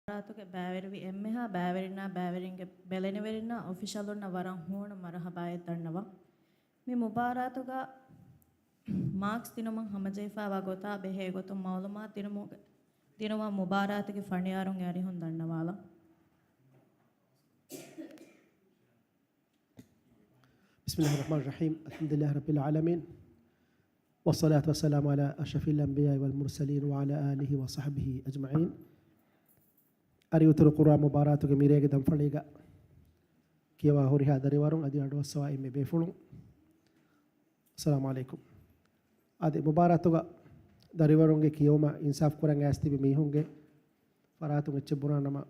ರಾತುಗೆ ಬ್ಯಾವೆರಿವಿ ಎಮ್ಮೆಹ ಬ್ಯಾವೆರಿನ ಬ್ಯಾವೆರಿಂಗೆ ಬೆಲೆನೆವೆರಿನ ಒಫಿಷಿಯಲುನ್ನ ವರಂ ಹೂಣ ಮರಹಬಾಯ ತಣ್ಣವ ಮಿ ಮುಬಾರಾತುಗ ಮಾರ್ಕ್ಸ್ ದಿನಮಂ ಹಮಜೈಫಾವಾ ಗೊತಾ ಬೆಹೆ ಗೊತು ಮೌಲುಮಾ ದಿನವ ಮುಬಾರಾತಿಗೆ ಫಣಿಯಾರುಂ ಯಾರಿ ಹೊಂದಣ್ಣವಾಲ بسم الله الرحمن الرحيم الحمد لله رب العالمين والصلاة والسلام على أشرف الأنبياء والمرسلين وعلى آله وصحبه أجمعين أريوتر قرآن مباراتك ميريك دم فليغا كيوا هوريها دريوارون أدي أدو السواء إمي بيفلون السلام عليكم أدي مباراتك دريوارون كيوما إنصاف قرآن أستي بميهونك فراتون اتشبونا نما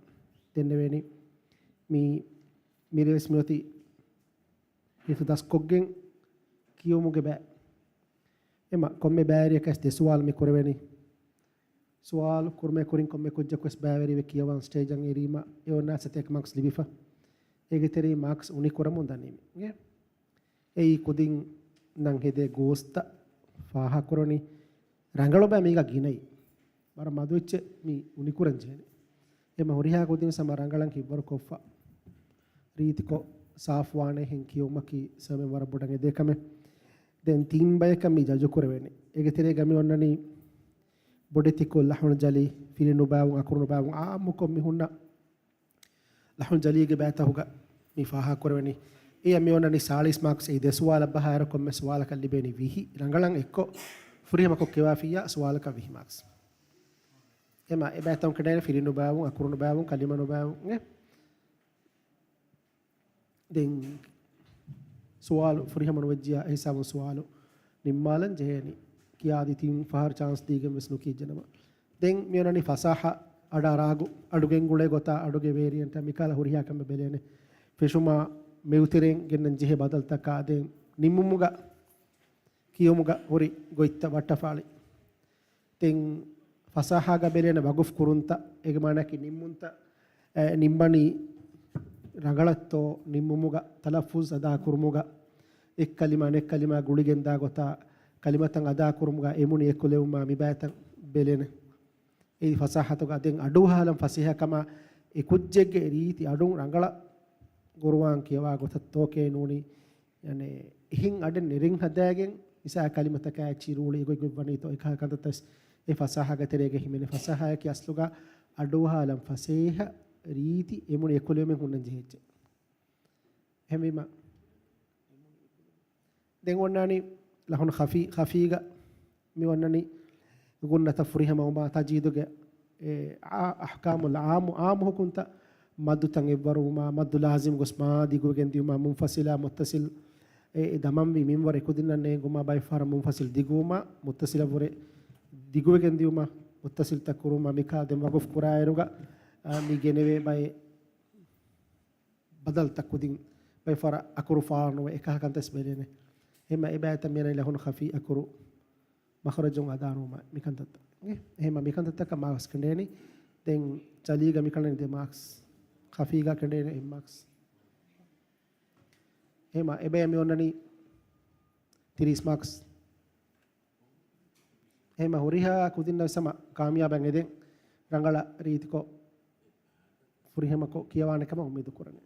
تنويني ميري اسميوتي හිතදස් කොග්ගෙන් කියවමුගේ බෑ එම කොම්මෙ බෑරියකස් දෙසුවාල් මේ කරවෙනි සුවාල් කුර්මේ කුරින් කොම්මෙ කුජ්ජකස් බෑවරි වේ කියවන් ස්ටේජන් එරීම යෝනා සතෙක් මාක්ස් ලිබිෆා ඒගෙතරි මාක්ස් උනි කරමුන් දන්නේ ගේ එයි කුදින් නං හෙදේ ගෝස්ත ෆාහ කරොනි රංගලො බෑ මේක ගිනයි බර මදුච්ච මී උනි කුරන් ජේනේ එම හොරිහා කුදින් සම රංගලන් කිවර කොෆා රීතිකෝ ಸಾಫ್ವಾಣೆ ಹೆಂಕಿಯೋಮಕಿ ಸಮೆ ವರ ಬುಡಂಗೆ ದೇಕಮೆ ದೆನ್ ತಿಂಬಯ ಕಮ್ಮಿ ಜಜು ಕುರವೇನೆ ಈಗ ತಿರೆ ಗಮಿ ಒನ್ನನಿ ಬೊಡೆತಿಕೊ ಲಹಣ ಜಲಿ ಫಿಲಿನು ಬಾವು ಅಕುರುನು ಬಾವು ಆ ಮುಕೊಮ್ಮಿ ಹುಣ್ಣ ಲಹಣ ಜಲಿಗೆ ಬ್ಯಾತ ಹುಗ ಮಿ ಫಾಹಾ ಕುರವೇನಿ ಈ ಅಮ್ಮಿ ಒನ್ನನಿ 40 ಮಾರ್ಕ್ಸ್ ಈ ದೆಸುವಾಲ ಬಹಾರ ಕೊಮ್ಮೆ ಸುವಾಲ ಕಲ್ಲಿಬೇನಿ ವಿಹಿ ರಂಗಳಂ ಎಕ್ಕೊ ಫುರಿಹಮಕೊ ಕೆವಾಫಿಯಾ ಸುವಾಲಕ ವಿಹಿ ಮಾರ್ಕ್ಸ್ ಎಮ ಎ ಬ್ಯಾತಂ ಕಡೆ ಫಿಲಿನು ಬಾವು ಅಕುರುನು ಬಾವು ಕಲಿಮನು ಬಾವು den suwalu furihamanu wajjiya hisabu suwalu nimmalan jeheni kiyadi tin fahar chance digem vesnu kijenama den mionani fasaha ada ragu adugen gule gota aduge variant mikala huriya kam belene feshuma meutireng gennen jehe badal taka den nimmumuga kiyomuga hori goitta wattafali den fasaha ga belene waguf kurunta ege manaki nimmunta nimbani ರಗಳತ್ತೋ ನಿಮ್ಮುಗ ತಲಫುಜ್ ಅದಾ ಕುರ್ಮುಗ ಎಕ್ ಕಲಿಮಾ ಗುಳಿಗೆಂದ ಗೊತ್ತಾ ಕಲಿಮತಂಗ್ ಅದಾ ಕುರ್ಮುಗ ಎಮುನಿ ಎಕ್ಕುಲೆವುಮ ಮಿಬಾಯತಂ ಬೆಲೆನೆ ಈ ಫಸಾಹತುಗ ಅದೆಂಗ್ ಅಡುಹಾಲಂ ಫಸಿಹಕಮ ಎ ಕುಜ್ಜೆಗೆ ರೀತಿ ಅಡು ರಂಗಳ ಗುರುವಾಂ ಕಿಯವಾ ಗೊತ್ತೋಕೆ ನೂನಿ ಯನೆ ಹಿಂಗ್ ಅಡೆನ್ ನಿರಿಂಗ್ ಹದ್ದಾಗೆನ್ ಇಸಾ ಕಲಿಮತಕ ಚಿರುಳಿ ಗೊಯ್ ವನಿತೋ ಇಕ ಕಂತಸ್ ಎ ಫಸಾಹಗ ತೆರೆಗೆ ಹಿಮೆನೆ ಫಸಾಹಯಕಿ ಅಸ್ಲುಗ ಅಡುಹಾಲಂ ಫಸೇಹ ರೀತಿ ಎಮುನಿ ಎಕ್ಕುಲೆವುಮೆನ್ ಹುಣ್ಣನ್ ಜೆಹೆಚ್ಚೆ ಹೆಮಿಮ ದೆನ್ ಒನ್ನಾನಿ ಲಹುನ್ ಖಫೀಗ ಮಿ ಒನ್ನನಿ ಗುನ್ನ ತಫ್ರಿಹಮ ಉಮಾ ತಜೀದುಗೆ ಅಹ್ಕಾಮುಲ್ ಆಮ್ ಹುಕುಂತ ಮದ್ದು ತಂಗ್ ಎವ್ವರುಮ ಮದ್ದು ಲಾಜಿಮ್ ಗುಸ್ಮಾ ದಿಗುಗೆನ್ ದಿಯುಮ ಮುಂಫಸಿಲ ಮುತ್ತಸಿಲ್ ದಮಂ ವಿ ಮಿಂವರೆ ಕುದಿನನ್ನೆ ಗುಮಾ ಬೈ ಫಾರ ಮುಂಫಸಿಲ್ ದಿಗುಮ ಮುತ್ತಸಿಲ ವರೆ ದಿಗುಗೆನ್ ದಿಯುಮ ಮುತ್ತಸಿಲ್ ತಕುರುಮ ಮಿಕಾ ದೆಂ ವಗುಫ್ ಕುರಾಯರುಗ mi genewe bay badal takudin bay fara akuru farno eka kantes belene hema ibata mena lahun khafi akuru makhrajun adaruma mikantata hema mikantata ka marks kendeni den chaliga mikalene de marks khafi ga kendene marks hema ebe me onani 30 marks hema horiha kudinna sama kamyaban eden rangala ritiko furihemako kiyawane kama umidu kurane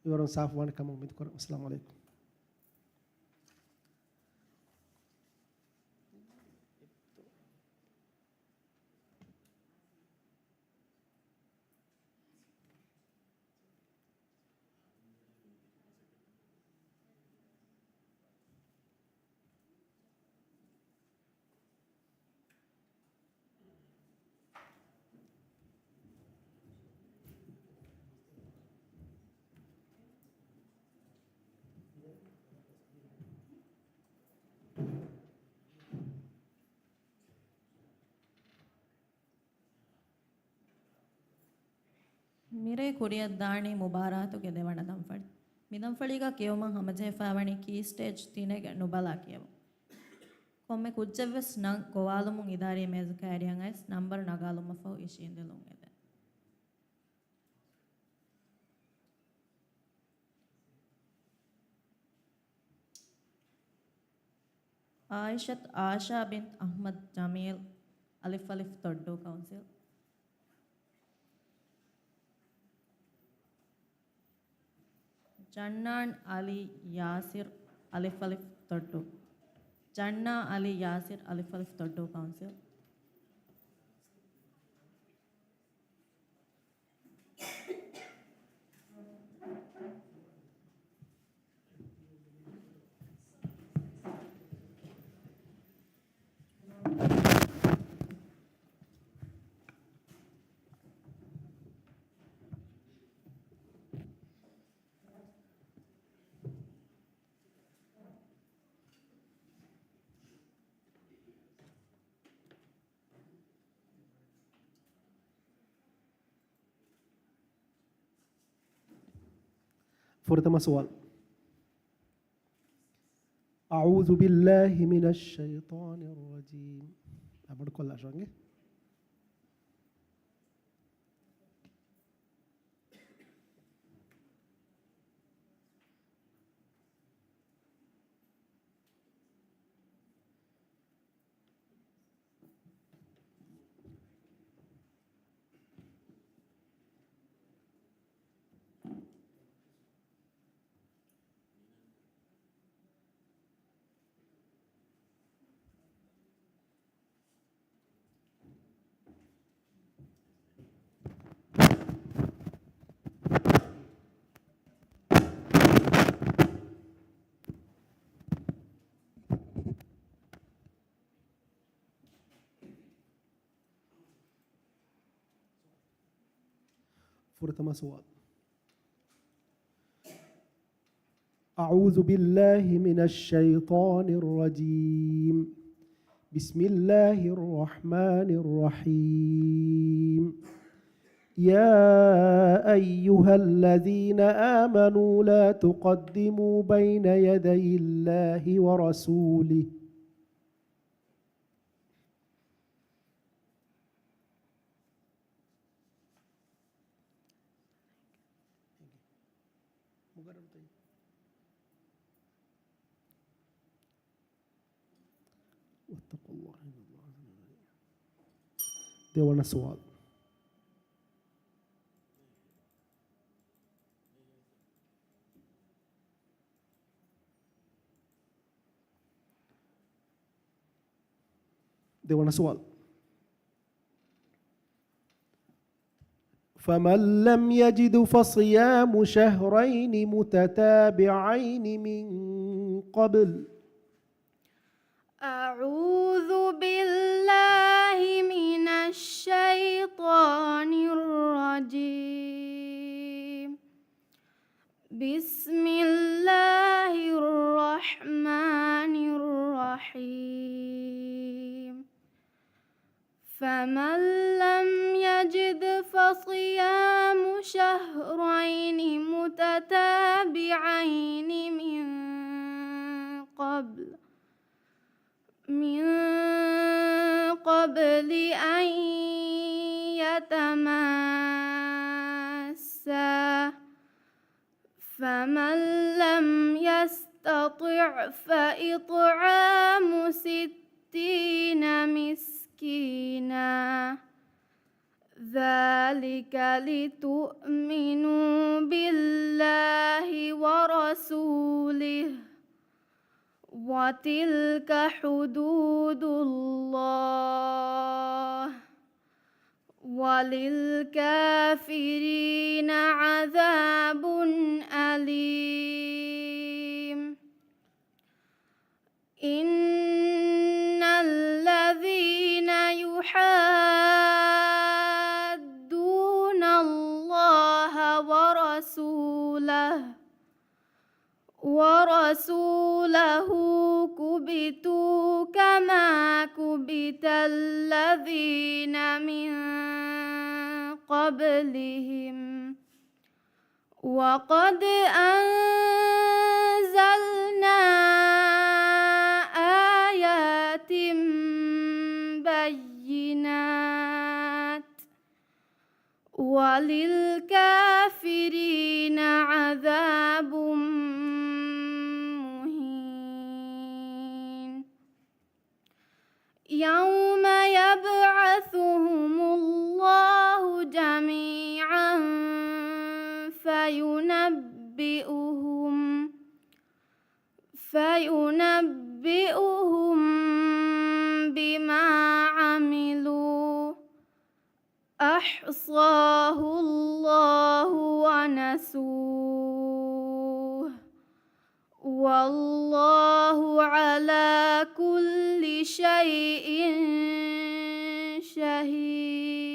iwaron safwane kama umidu kurane assalamu alaikum ಮಿರೆ ಕುರಿಯದ್ ದಾಣಿ ಮುಬಾರಾತುಗೆ ದೇವಣ ದಂಫಳಿ ಮಿದಂಫಳಿಗ ಕೇವಮ ಹಮಜೆಫಾವಣಿ key stage ತಿನೆಗೆ ನುಬಲಾ ಕೇವ ಕೊಮ್ಮೆ ಕುಜ್ಜೆವ್ವೆಸ್ ನಂ ಗೋವಾಲುಮುಂ ಇದಾರಿ ಮೇಜ ಕ್ಯಾರಿಯಂ ಐಸ್ ನಂಬರ್ ನಗಾಲುಮ ಫೌ ಇಶಿಂದೆಲುಂ ಎದೆ ಆಯಿಷತ್ ಆಶಾ ಬಿಂತ್ ಅಹ್ಮದ್ ಜಮೀಲ್ ಅಲಿಫ್ ತೊಡ್ಡು council Jannan Ali Yasir Alif Alif Toddu. Janna Ali Yasir Alif Alif Toddu Council. Pertama soal. A'udzu billahi minasy syaithanir rajim. Apa kolla shange? Pertama soal. أعوذ بالله من الشيطان الرجيم بسم الله الرحمن الرحيم يا أيها الذين آمنوا لا تقدموا بين يدي الله ورسوله واتقوا الله إن الله Dewan soal. Dewan soal. فمن لم يجد فصيام شهرين متتابعين من قبل أعوذ بالله من الشيطان الرجيم بسم الله الرحمن الرحيم فمن لم يجد فصيام شهرين متتابعين من قبل أن يتماسا فمن لم يستطع فإطعام 60 مسكينا ذلك لتؤمنوا بالله ورسوله وتلك حدود الله وللكافرين عذاب أليم إن الذين يحادون الله ورسوله كبتوا كما كبت الذين من قبلهم وقد أنزلنا آيات بينات وللكافرين عذاب مهين يوم يبعثهم الله جميعا فينبئهم فينبئهم بما عملوا أحصاه الله ونسوه والله على كل شيء شهيد.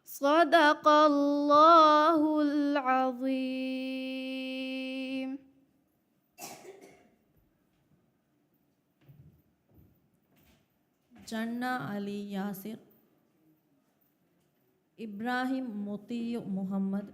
صدق الله العظيم. जन्ना अली यासिर, इब्राहिम मोती Mohammad,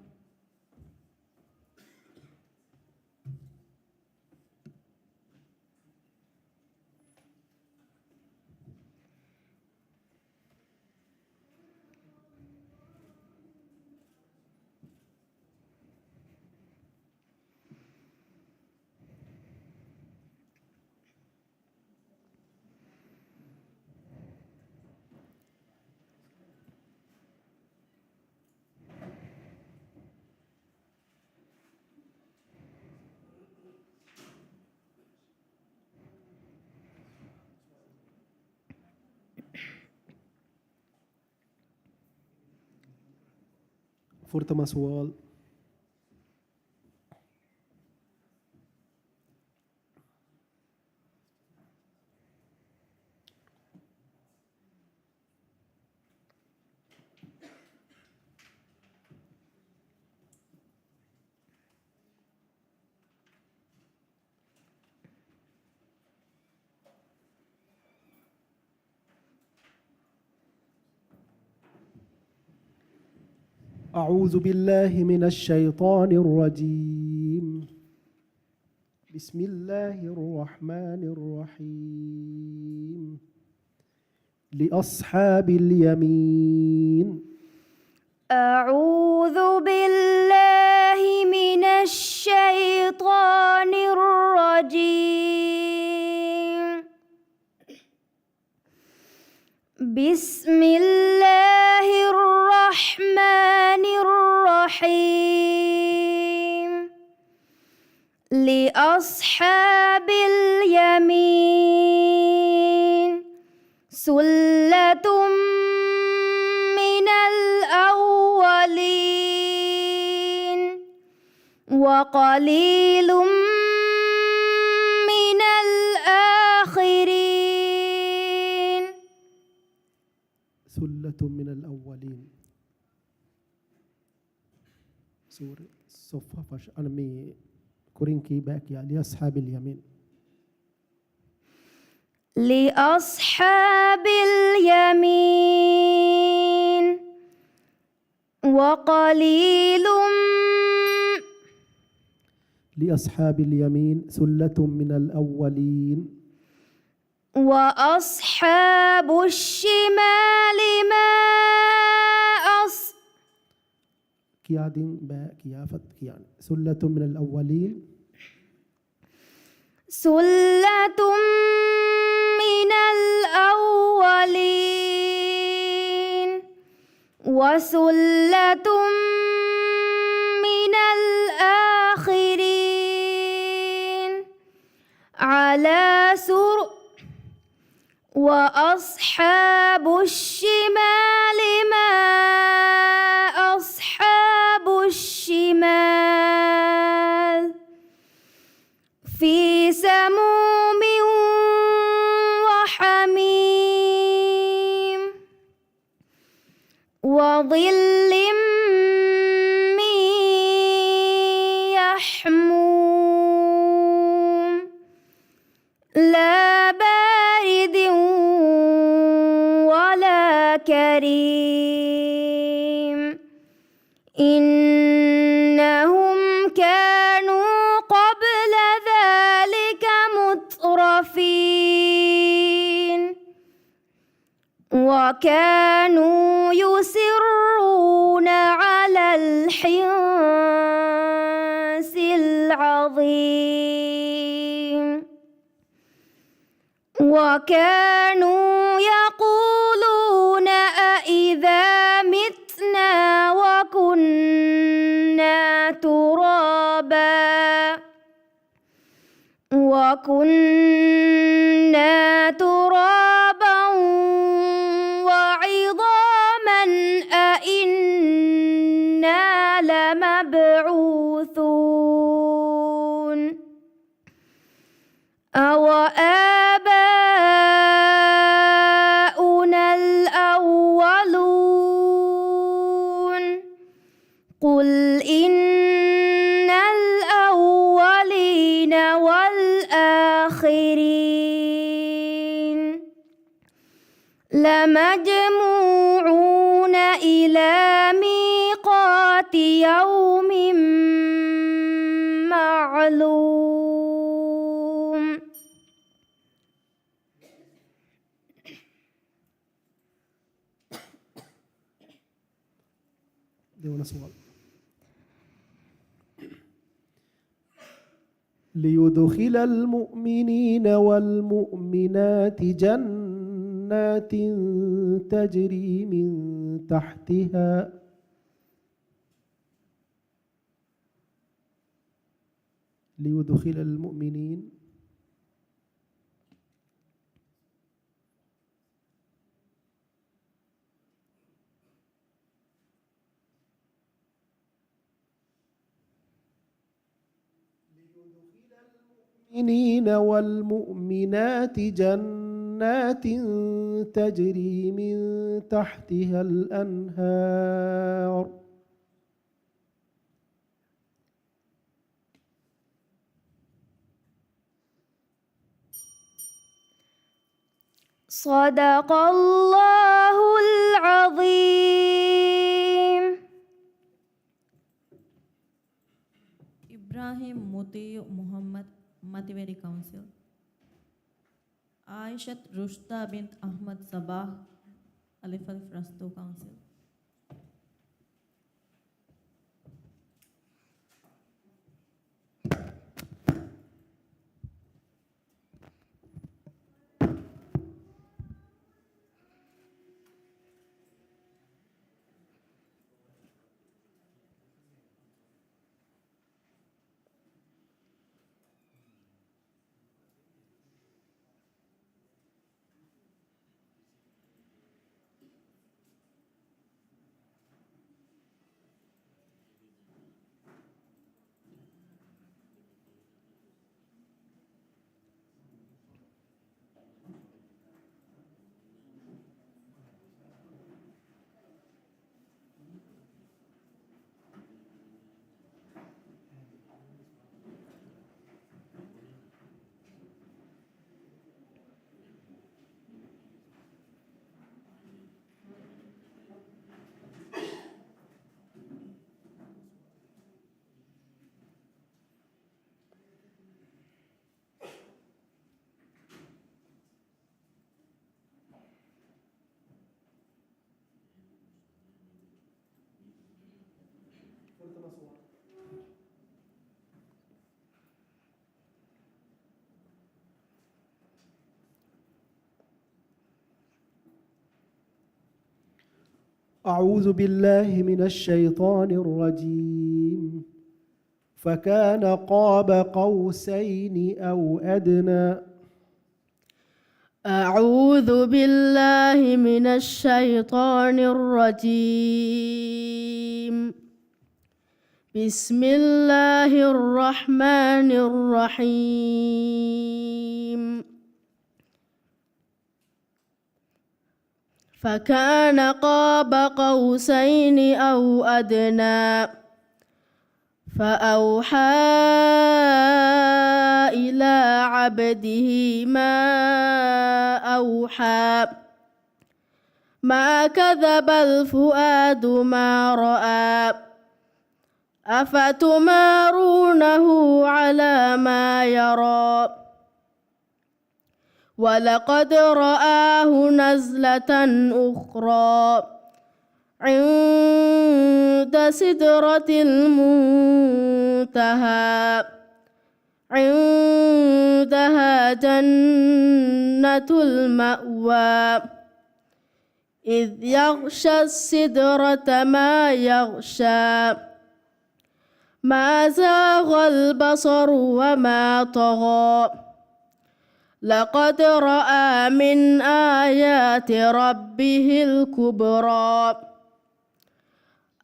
Pertama soal, أعوذ بالله من الشيطان الرجيم. بسم الله الرحمن الرحيم. لأصحاب اليمين. أعوذ بالله من الشيطان الرجيم. بسم الله الرحمن الرحيم. لأصحاب اليمين سلة من الأولين وقليل من الآخرين. ثلة من الأولين. سورة صفة فش أنمي كورينكي باكي لأصحاب اليمين. لأصحاب اليمين وقليل لأصحاب اليمين ثلة من الأولين. وأصحاب الشمال ما كيادين باكيافت كيان ثلة من الأولين. سلة من الأولين وسلة من الآخرين على سرر. وأصحاب الشمال ما أصحاب الشمال في سموم وحميم وظل من يحموم لا بارد ولا كريم. إنهم كانوا قبل ذلك مترفين وكانوا يصرون على الحنث العظيم وكانوا يقولون أإذا متنا وكنا ترابا وكنا ترابا وعظاما أئنا لمبعوثون أو آباؤنا الأولون قل إن الأولين والآخرين لمجموعون إلى ميقات يوم معلوم. دون سؤال. ليدخل المؤمنين والمؤمنات جنات تجري من تحتها ليدخل المؤمنين والمؤمنات جنات تجري من تحتها الأنهار صدق الله العظيم. Ibrahim Mutiyu Muhammad Mativeri Council. Aishat Rushda bint Ahmad Sabah Alif Alif Rasto Council. أعوذ بالله من الشيطان الرجيم فكان قاب قوسين أو أدنى. أعوذ بالله من الشيطان الرجيم. بسم الله الرحمن الرحيم. فكان قاب قوسين أو أدنى فأوحى إلى عبده ما أوحى ما كذب الفؤاد ما رأى أفتمارونه على ما يرى ولقد رآه نزلة أخرى عند سدرة المنتهى عندها جنة المأوى إذ يغشى السدرة ما يغشى ما زاغ البصر وما طغى لقد رأى من آيات ربه الكبرى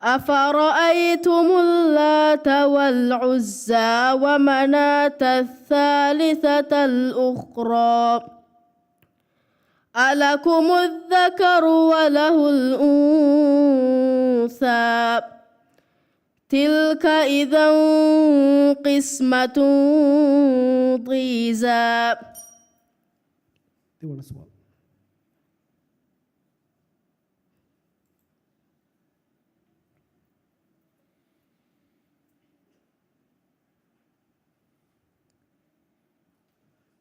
أفرأيتم اللات والعزى ومناة الثالثة الأخرى ألكم الذكر وله الأنثى تلك إذا قسمة ضيزى. Dewan soal.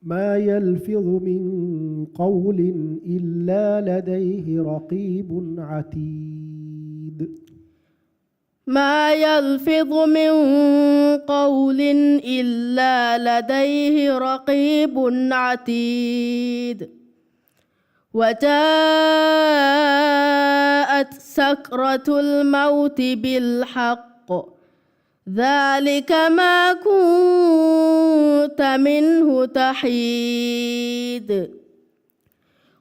ما يلفظ من قول إلا لديه رقيب عتيد. ما يلفظ من قول إلا لديه رقيب عتيد. وجاءت سكرة الموت بالحق ذلك ما كنت منه تحيد.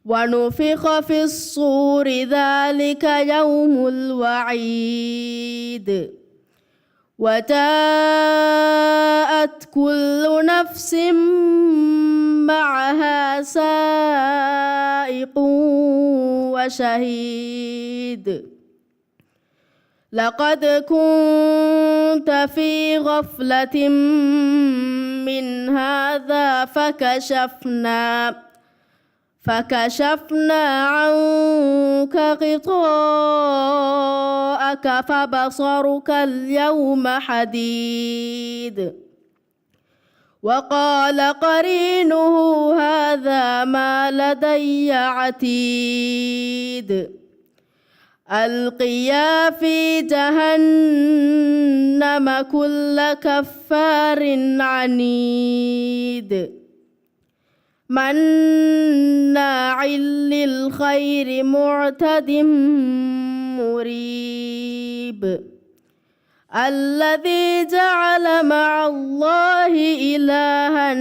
ونفخ في الصور ذلك يوم الوعيد. وجاءت كل نفس معها سائق وشهيد. لقد كنت في غفلة من هذا فكشفنا عنك غطاءك فبصرك اليوم حديد. وقال قرينه هذا ما لدي عتيد. ألقيا في جهنم كل كفار عنيد مناع للخير معتد مريب. الذي جعل مع الله إلها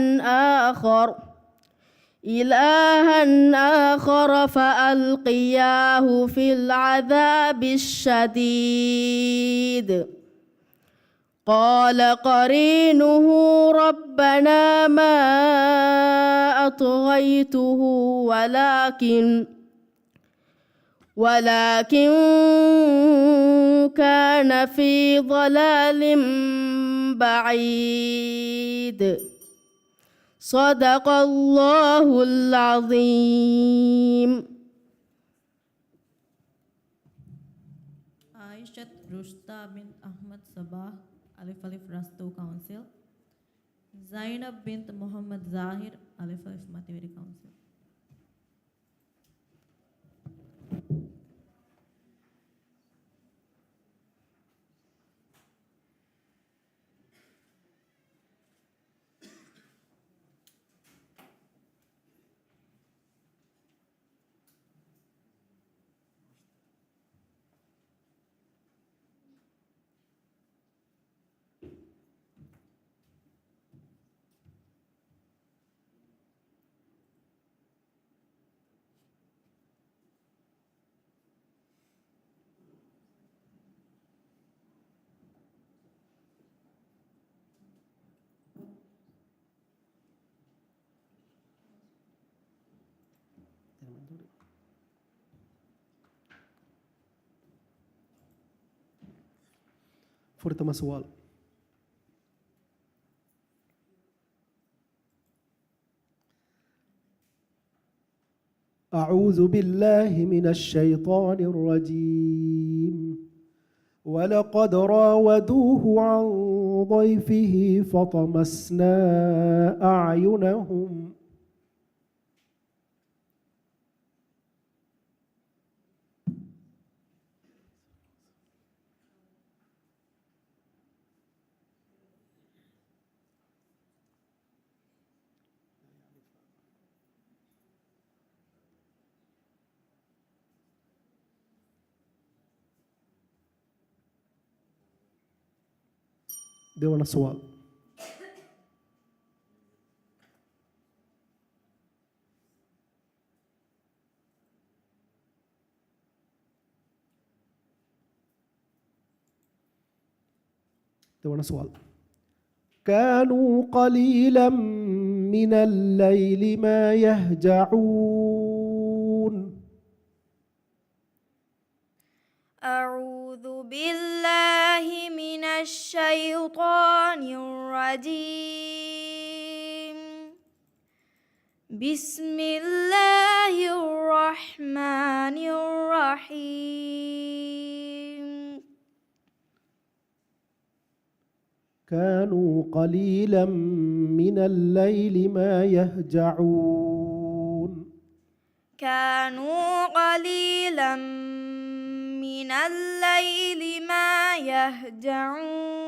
آخر فألقياه في العذاب الشديد. قال قرينه ربنا ما أطغيته ولكن كان في ضلال بعيد. صدق الله العظيم. Aishat Rushta bint Ahmad Sabah, Alif Alif Rastu Council. Zainab bint Muhammad Zahir, Alif Alif Mativeri Council. Pertama soal. أعوذ بالله من الشيطان الرجيم. ولقد راودوه عن ضيفه فطمسنا أعينهم Dewan soal. تبغى سؤال. كانوا قليلا من الليل ما يهجعون. أعوذ بالله من الشيطان الرجيم. بسم الله الرحمن الرحيم. كانوا قليلا من الليل ما يهجعون. كانوا قليلا من الليل ما يهجعون.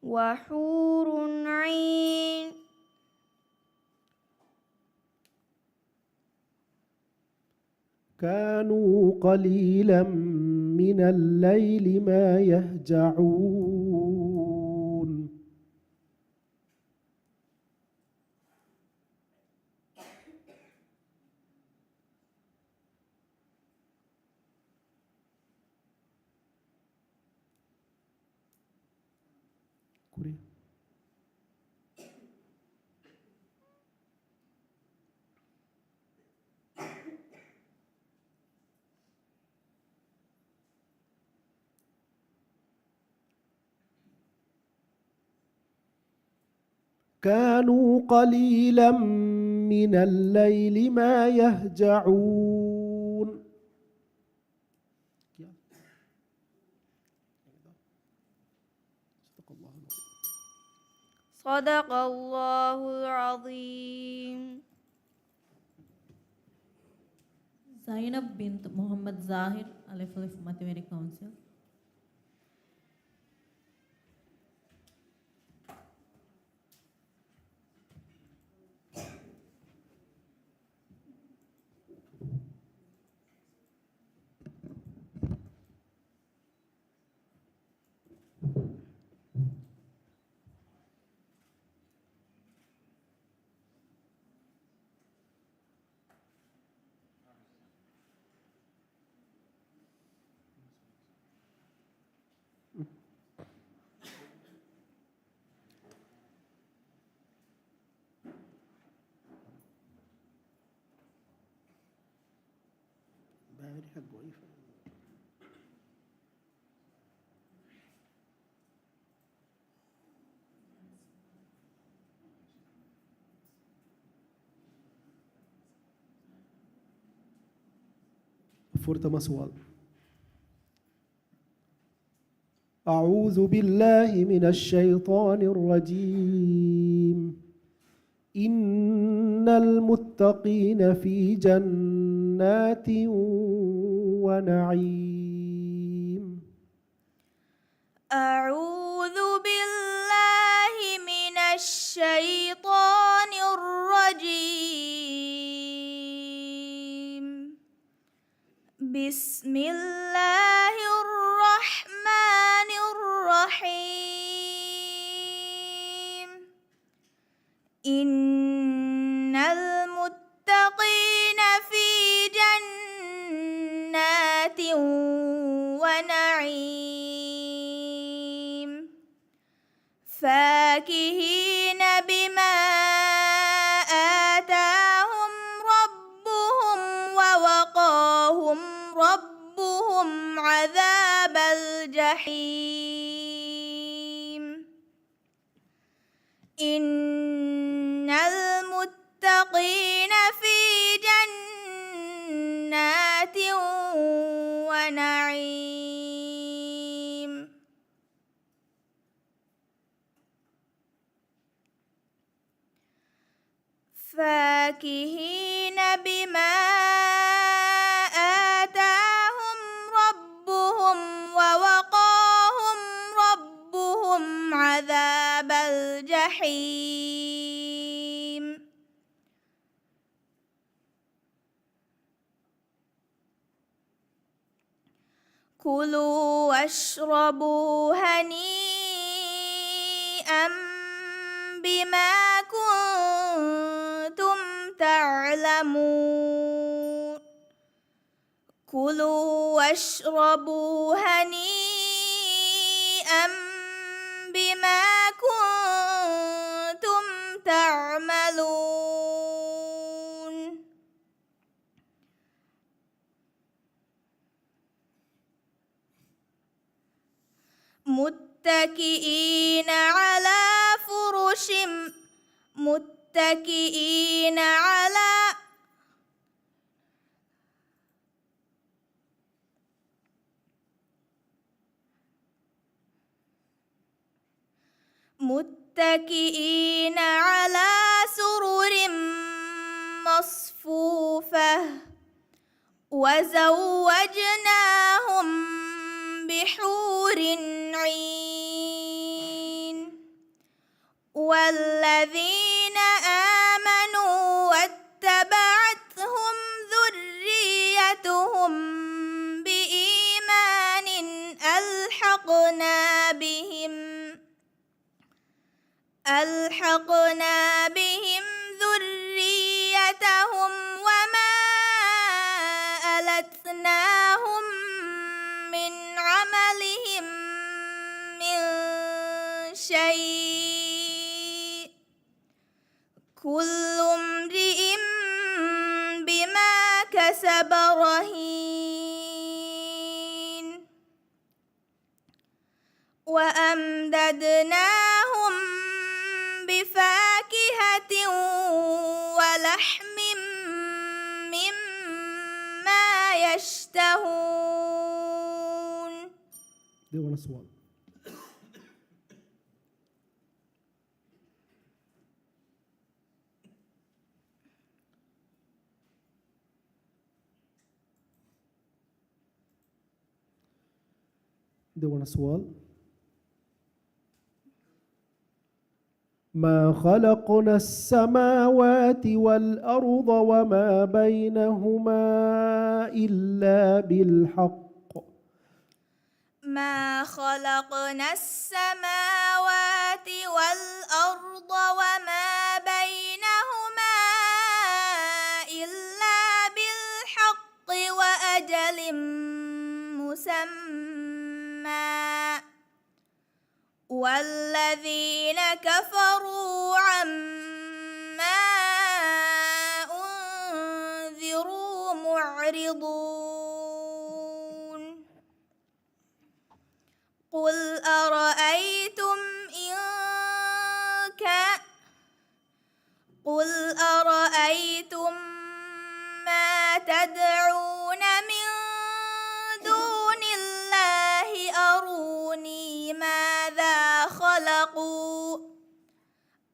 وحور عين. كانوا قليلا من الليل ما يهجعون. كوريا. كانوا قليلا من الليل ما يهجعون. صدق الله العظيم. Zainab bint Muhammad Zahir, Alif Alif Mathematics Council. فورتما سؤال. أعوذ بالله من الشيطان الرجيم. إن المتقين في جنات ونعيم. أعوذ بالله من الشيطان الرجيم. بسم الله الرحمن الرحيم. إن المتقين في جنات ونعيم فاكهين بما آتاهم ربهم ووقاهم ربهم عذاب الجحيم. إن المتقين في جنات ونعيم فاكهين بما آتاهم ربهم ووقاهم ربهم عذاب الجحيم. كلوا واشربوا هنيئا بما كنتم كلوا واشربوا هنيئا بما كنتم تعملون متكئين على فرش متكئين على سرر مصفوفة وزوجناهم بحور عين والذين آمنوا واتبعتهم ذريتهم بإيمان ألحقنا بهم ذريتهم وما ألتناهم من عملهم من شيء كل امرئ بما كسب رهين وأمددناهم بفاكهة ولحم مما يشتهون. They want a swallow. They want a swallow. ما خلقنا السماوات والأرض وما بينهما إلا بالحق ما خلقنا السماوات والأرض وما بينهما إلا بالحق وأجل مسمى والذين كفروا عما أنذروا معرضون قل أرأيتم ما تدعون من دون الله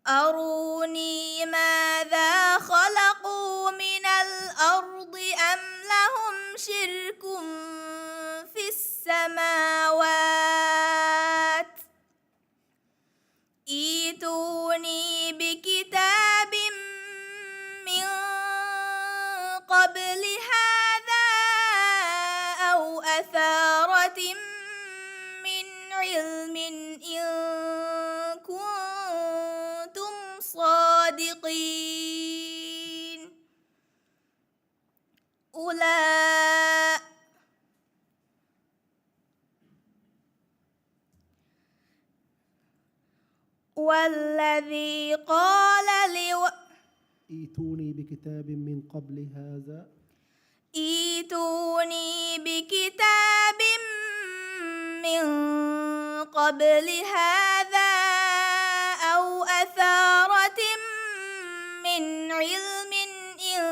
أروني ماذا خلقوا من الأرض أم لهم شرك في السماوات ائتوني بكتاب من قبل هذا أو أثارة من علم إن كنتم صادقين والذي قال ائتوني بكتاب من قبل هذا أو أثارة من علم إن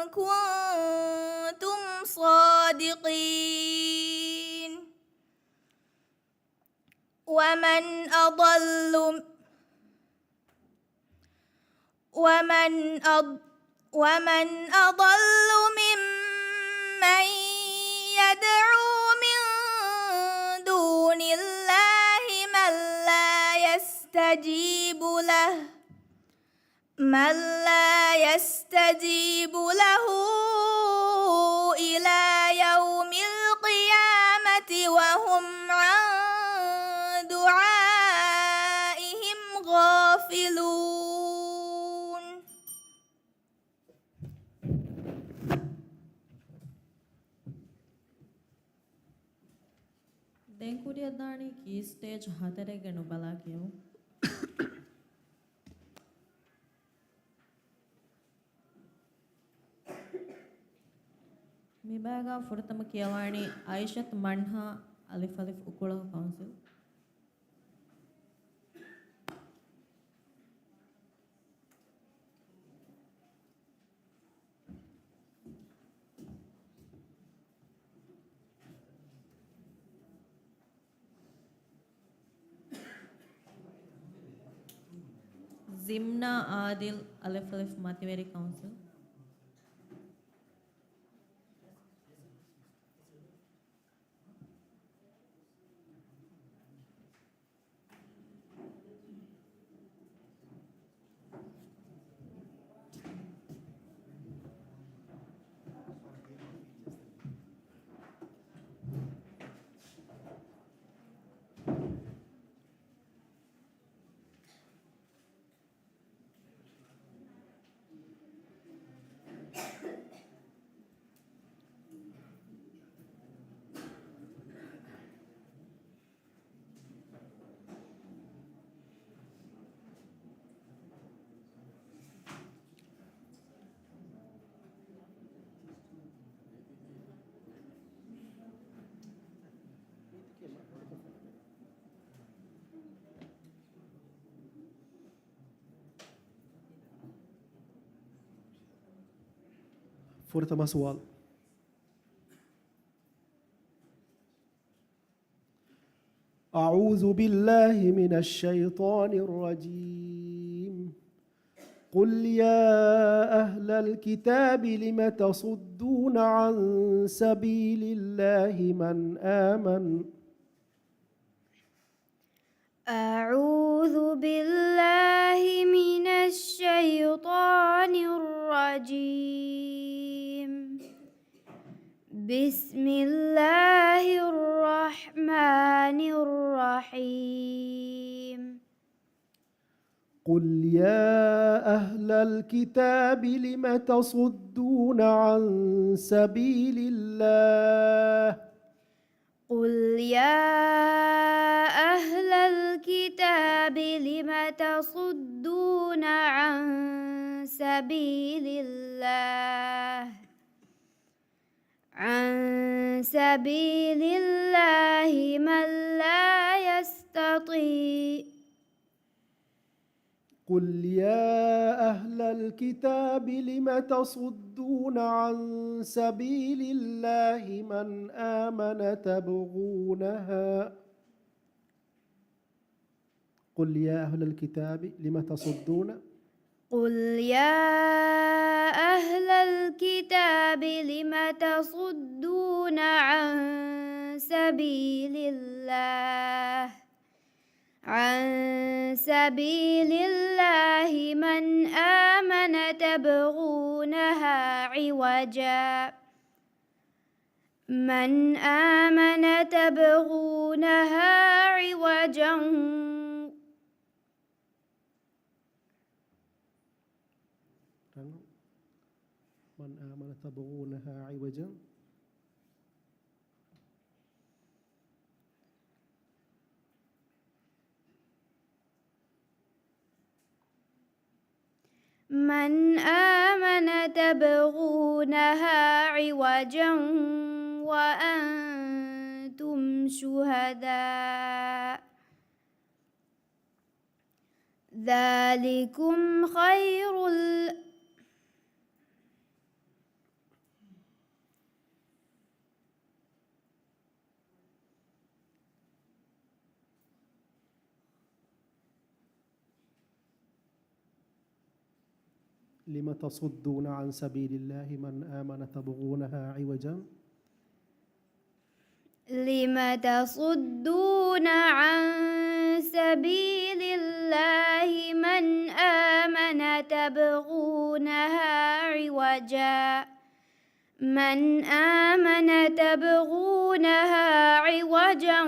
كنتم صادقين ومن أضل ممن يدعو من دون الله من لا يستجيب له إلى يوم القيامة وهم عن دعائهم غافلون. දැන් කුඩියක් දාණි කී ස්ටේජ් 4 ගෙන බලා කියමු. මිබාගා ෆුරතම කියවාණි ආයිෂත් මන්හා අලිෆ් අලිෆ් උකුලහ කවුන්සිල්. జిమ్నా ఆదిల్ అలిఫ్ అలిఫ్ మతివేరి కౌన్సిల్. فورتما سؤال. أعوذ بالله من الشيطان الرجيم. قل يا أهل الكتاب لم تصدون عن سبيل الله من آمن. أعوذ بالله من الشيطان الرجيم. بسم الله الرحمن الرحيم. قل يا أهل الكتاب لم تصدون عن سبيل الله. قل يا أهل الكتاب لم تصدون عن سبيل الله من لا يستطيع. قل يا أهل الكتاب لم تصدون عن سبيل الله من آمن تبغونها. قل يا أهل الكتاب لم تصدون. قل يا أهل الكتاب لم تصدون عن سبيل الله من آمن تبغونها عوجا من آمن تبغونها عوجا. من آمن تبغونها عوجا وأنتم شهداء ذلكم خير لم تصدون عن سبيل الله من آمن تبغونها عوجا. لم تصدون عن سبيل الله من آمن تبغونها عوجا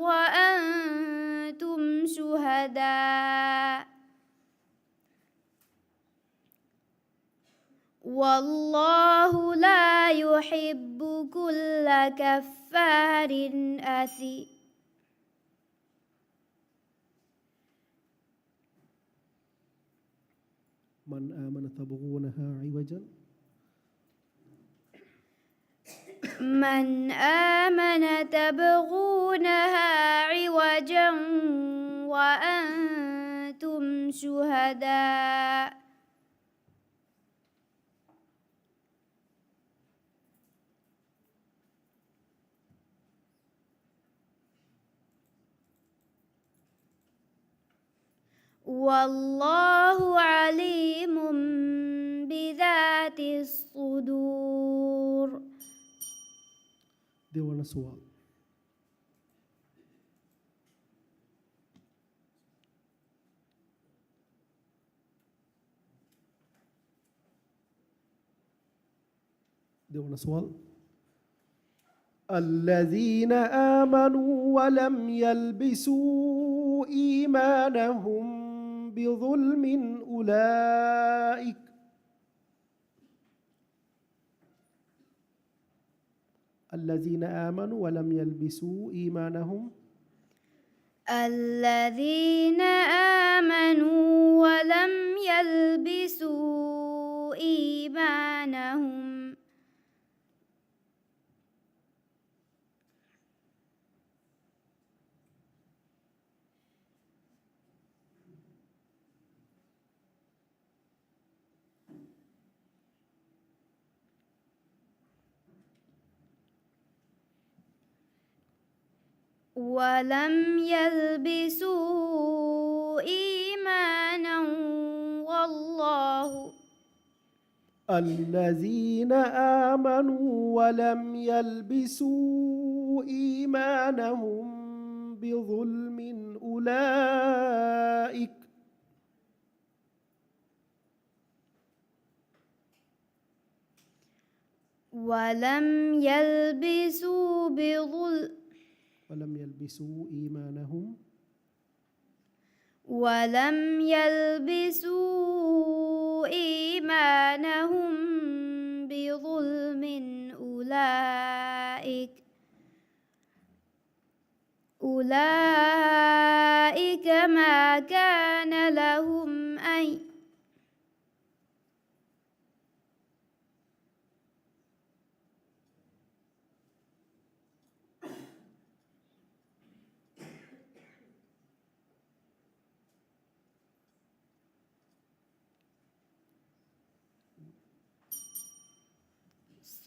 وأنتم شهداء والله لا يحب كل كفار أثيم. من آمن تبغونها عوجا من آمن تبغونها عوجا وأنتم شهداء والله عليم بذات الصدور. dewana sual. dewana sual. الذين آمنوا ولم يلبسوا إيمانهم بظلم أولئك الذين آمنوا ولم يلبسوا إيمانهم الذين آمنوا ولم يلبسوا إيمانهم إيمانا والله الذين آمنوا ولم يلبسوا إيمانهم بظلم أولئك ولم يلبسوا إيمانهم ولم يلبسوا إيمانهم بظلم أولئك ما كان لهم أن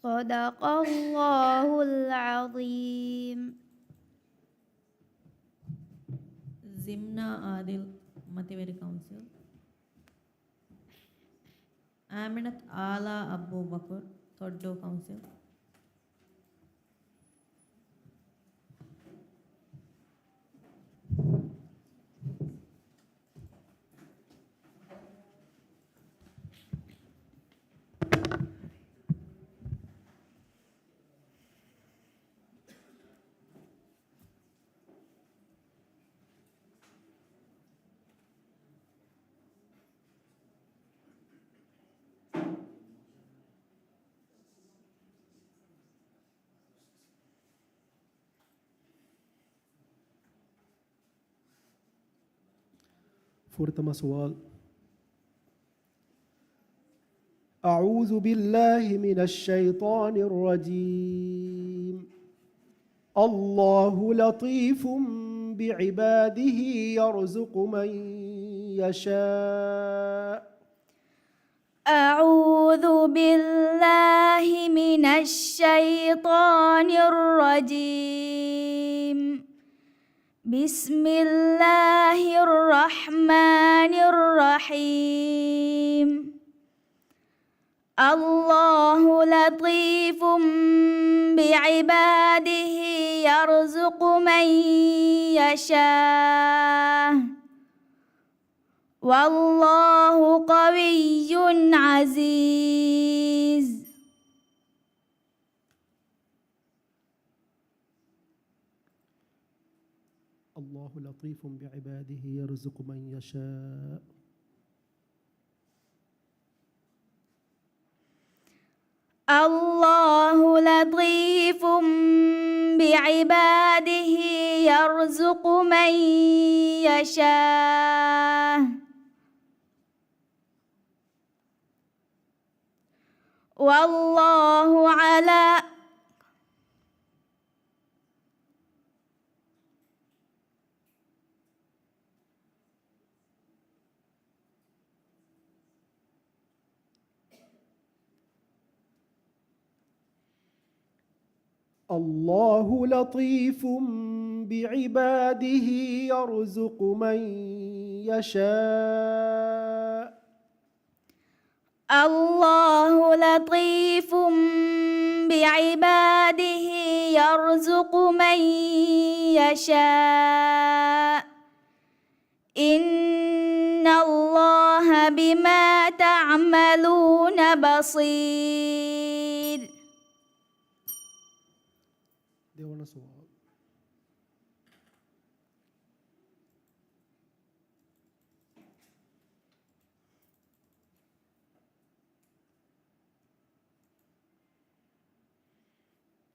صدق الله العظيم. Zimna Adil Mativeri Council, Aminat Ala Abu Bakr Toddo Council, Pertama soal. أعوذ بالله من الشيطان الرجيم. الله لطيف بعباده يرزق من يشاء. أعوذ بالله من الشيطان الرجيم. بسم الله الرحمن الرحيم. الله لطيف بعباده يرزق من يشاء والله قوي عزيز. الله لطيف بعباده يرزق من يشاء. لطيف بعباده يرزق من يشاء والله على الله لطيف بعباده يرزق من يشاء الله لطيف بعباده يرزق من يشاء إن الله بما تعملون بصير. देवाना सवाल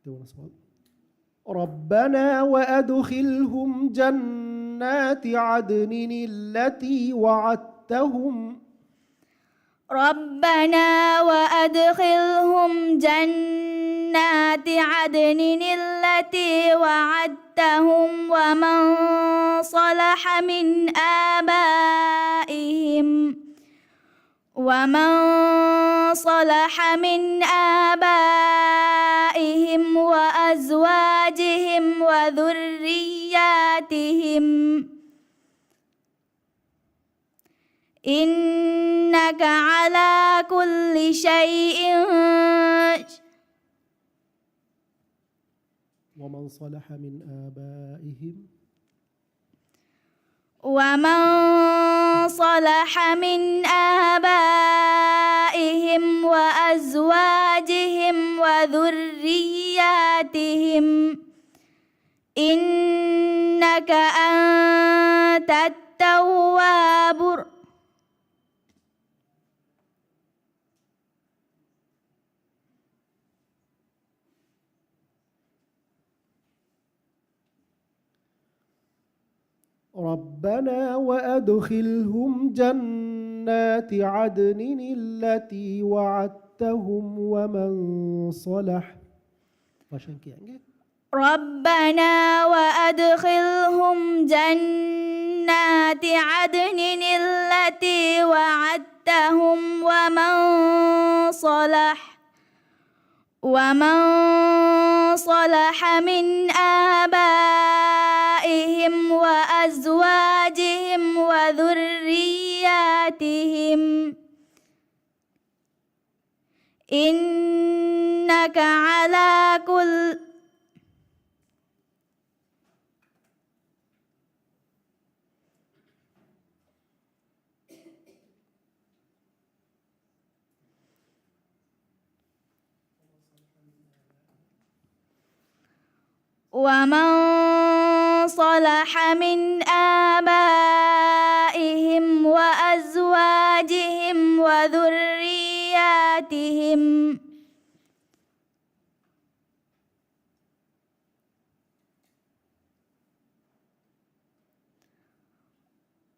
देवाना सवाल ربنا وأدخلهم جنات عدن التي وعدتهم ربنا وأدخلهم جنات عدن التي وعدتهم ومن صلح من آبائهم وأزواجهم وذرياتهم إنك على كل شيء ومن صلح من آبائهم وأزواجهم وذرياتهم إنك أنت التواب ربنا وأدخلهم جنات عدن التي وعدتهم ربنا وأدخلهم جنات عدن التي وعدتهم ومن صلح من آبائهم وأزواجهم وذرياتهم إنك على كل ومن صلح من آبائهم وأزواجهم وذرياتهم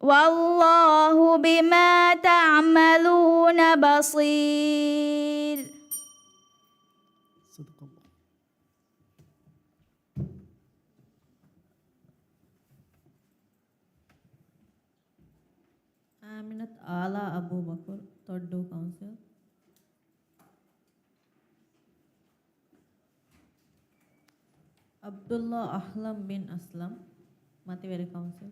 والله بما تعملون بصير. صدق الله. Aminat Ala Abu Bakr, Toddo Council. Abdullah Ahlam bin Aslam, Mativeri Council.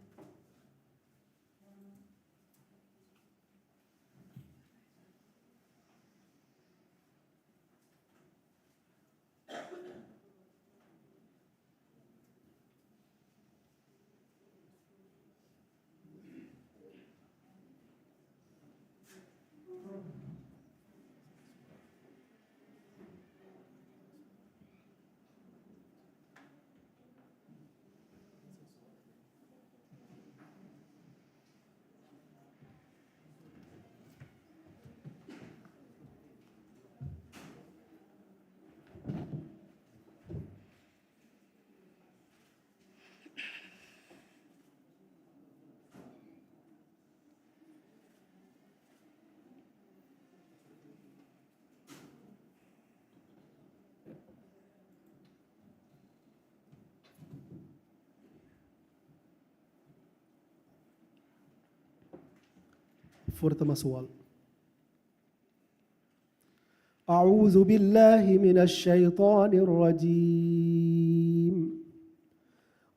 فرتما سؤال. أعوذ بالله من الشيطان الرجيم.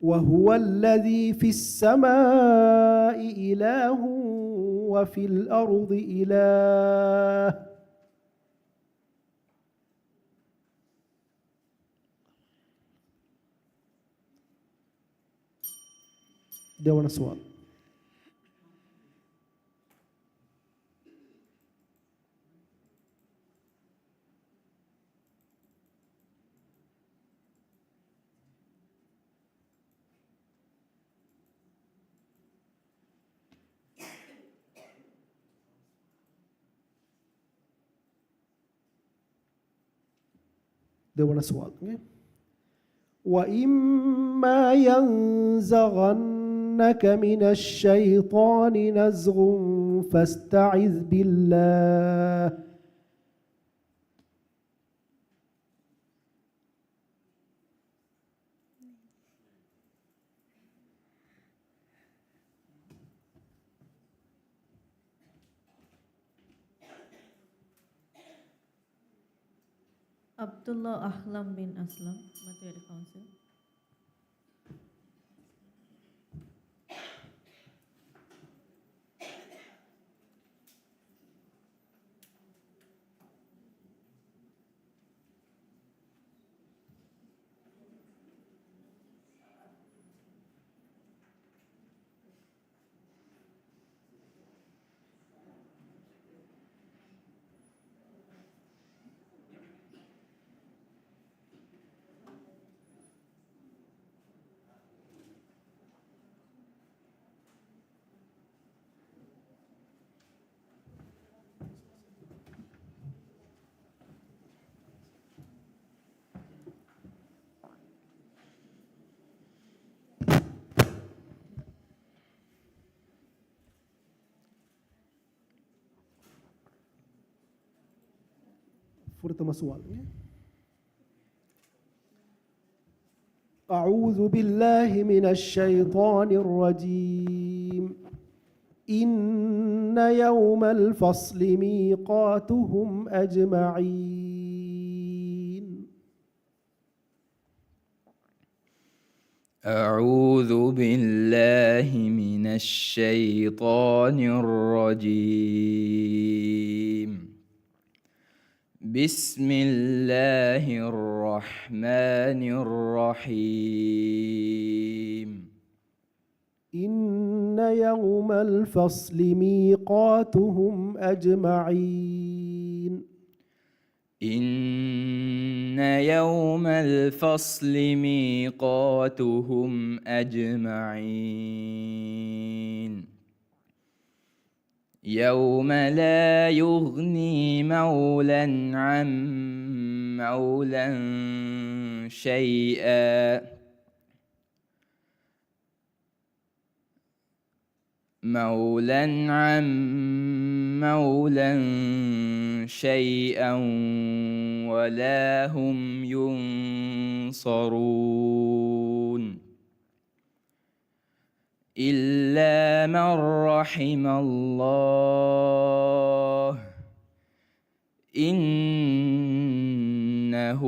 وهو الذي في السماء إله وفي الأرض إله. dewana soal. dewana soal. Okay? وإما ينزغنك من الشيطان نزغ فاستعذ بالله. Abdullah Ahlam bin Aslam, Material Council. فرتما سؤال. أعوذ بالله من الشيطان الرجيم. إن يوم الفصل ميقاتهم أجمعين. أعوذ بالله من الشيطان الرجيم. بسم الله الرحمن الرحيم. إن يوم الفصل ميقاتهم أجمعين. إن يوم الفصل ميقاتهم أجمعين. يوم لا يغني مولا عن مولا شيئا. مولا عن مولا شيئا ولا هم ينصرون إلا من رحم الله إنه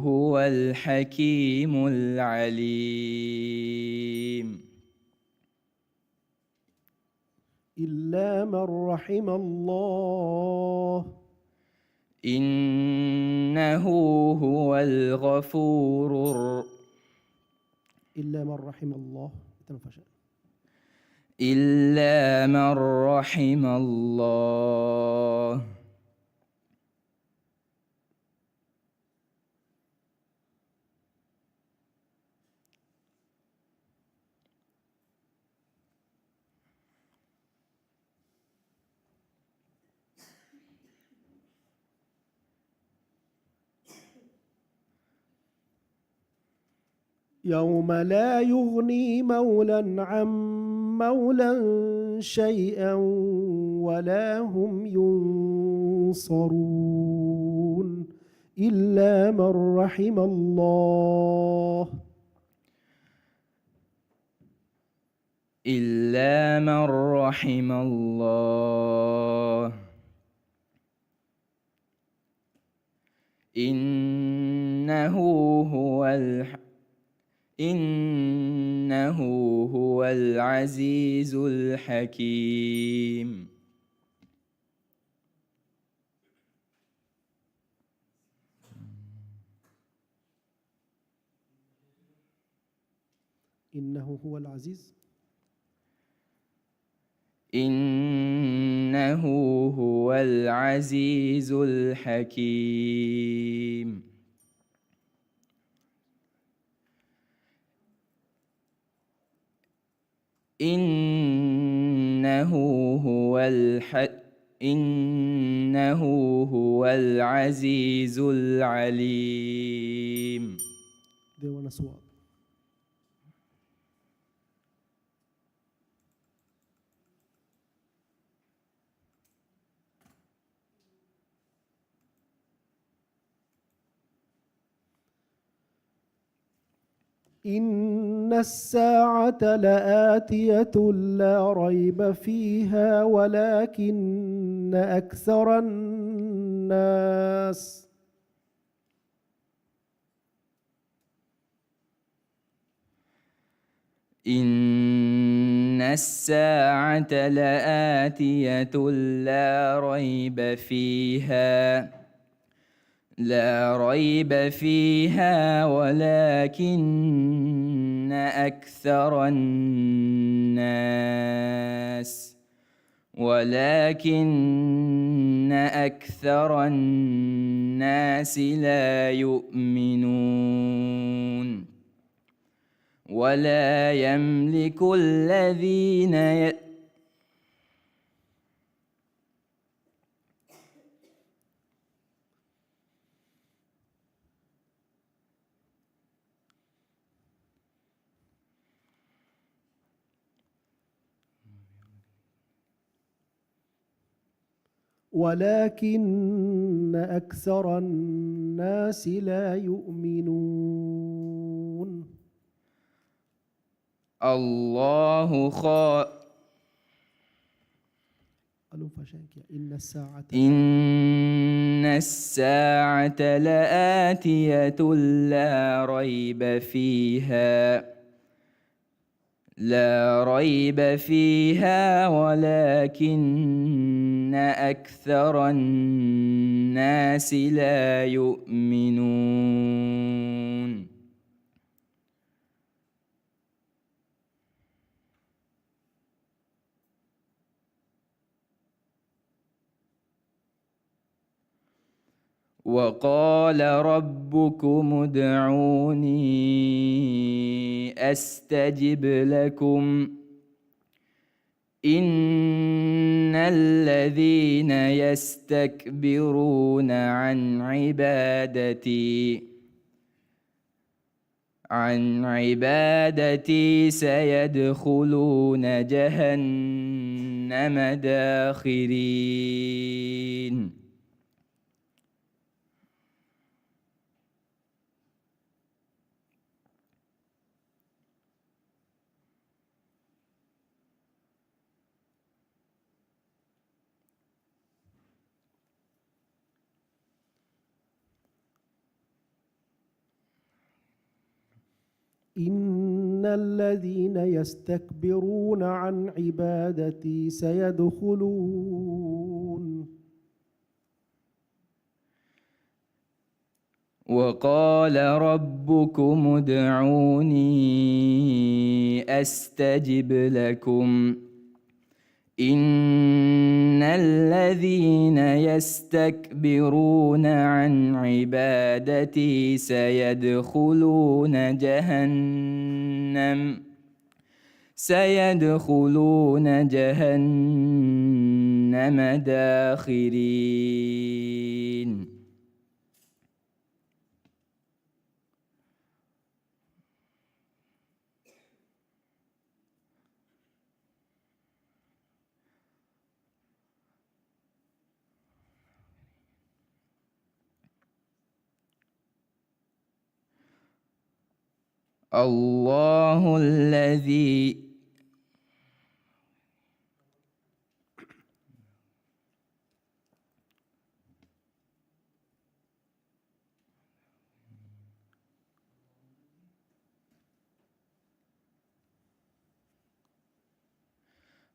هو الحكيم العليم. إلا من رحم الله إنه هو الغفور إلا من رحم الله. إلا من رحم الله يوم لا يغني مولا عن مولا شيئا ولا هم ينصرون إلا من رحم الله إلا من رحم الله. إنه هو العزيز الحكيم. إنه هو العزيز. إنه هو العزيز الحكيم. إنه هو العزيز العليم. ديوان سواد. إن الساعة لآتية لا ريب فيها ولكن أكثر الناس إن الساعة لآتية لا ريب فيها ولكن أكثر الناس لا يؤمنون. ولا يملك الذين ولكن أكثر الناس لا يؤمنون. الله إن الساعة لآتية لا ريب فيها ولكن أكثر الناس لا يؤمنون. وقال ربكم ادعوني أستجب لكم إن الذين يستكبرون عن عبادتي سيدخلون جهنم داخرين. إن الذين يستكبرون عن عبادتي سيدخلون. وقال ربكم ادعوني أستجب لكم إن الذين يستكبرون عن عبادتي سيدخلون جهنم داخرين. الله الذي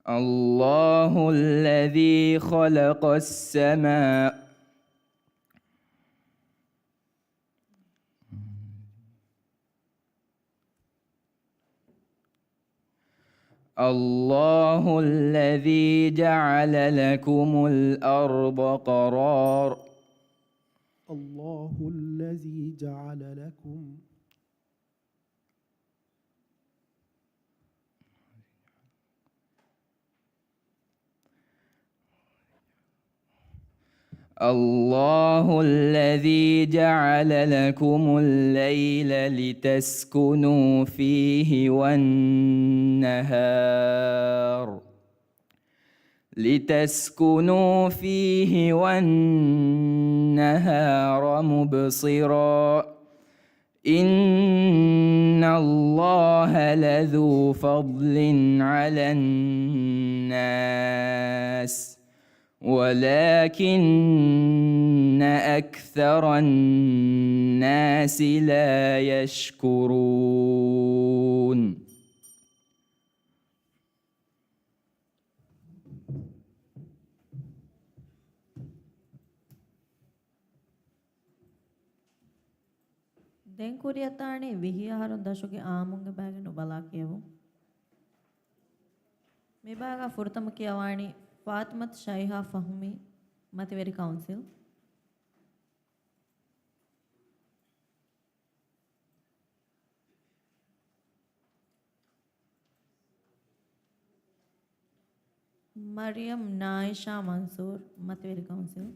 الله الذي خلق السماء الله الذي جعل لكم الأرض قرار الله الذي جعل لكم الله الذي جعل لكم الليل لتسكنوا فيه والنهار مبصرا إن الله لذو فضل على الناس ولكن أكثر الناس لا يشكرون. දැන් කුරියතානේ විහිහාරොන් දශුගේ ආමුංග බෑගෙන බලා කියවු. මේ බාගා ෆුර්තම කියවාණි ಫಾತಿಮತ್ ಶೈಹಾ ಫಹ್ಮಿ ಮತಿವೆರಿ ಕೌನ್ಸಿಲ್ ಮರಿಯಂ ನಾಯಿಶಾ ಮನ್ಸೂರ್ ಮತಿವೆರಿ ಕೌನ್ಸಿಲ್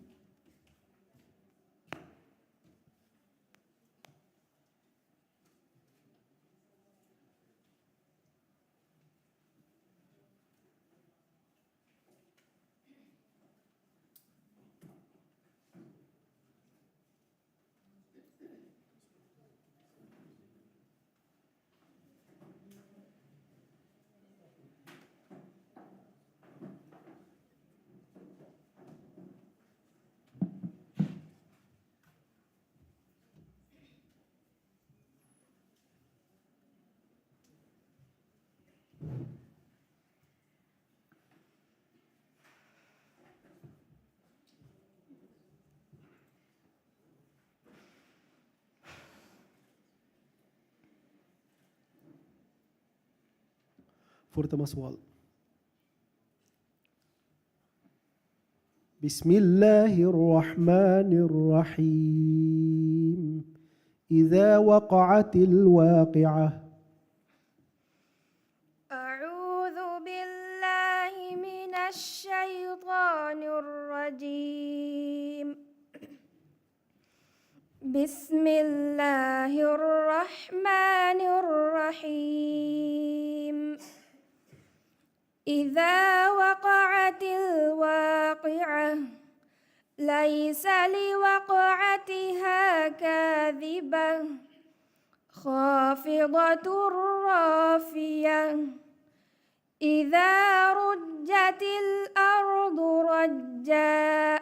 فورتما سوال. بسم الله الرحمن الرحيم. إذا وقعت الواقعة. أعوذ بالله من الشيطان الرجيم. بسم الله الرحمن الرحيم. إذا وقعت الواقعة ليس لوقعتها كاذبة خافضة رافية إذا رجت الأرض رجا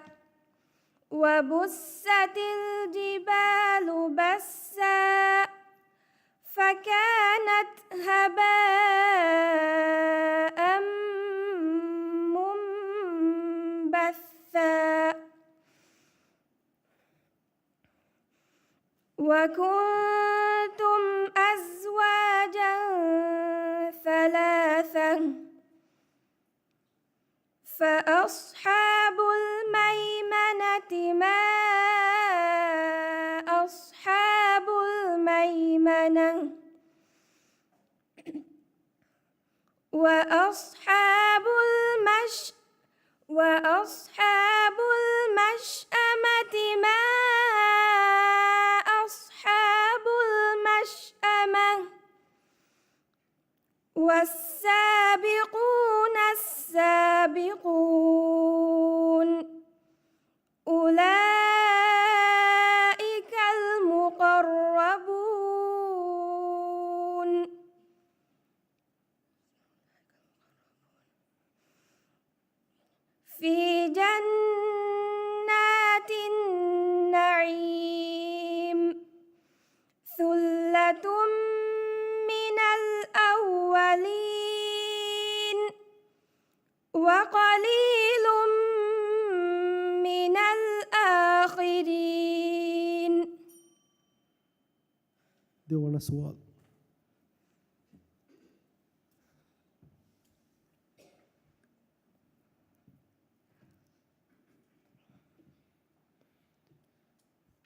وبست الجبال بسا فكانت هباء منبثا وكنتم أزواجا ثلاثة فأصحاب الميمنة ما أصحاب الميمنة وأصحاب المشأمة ما أصحاب المشأمة والسابقون السابقون أولئك المقربون في جنات النعيم ثلة من الأولين يوانا سؤال.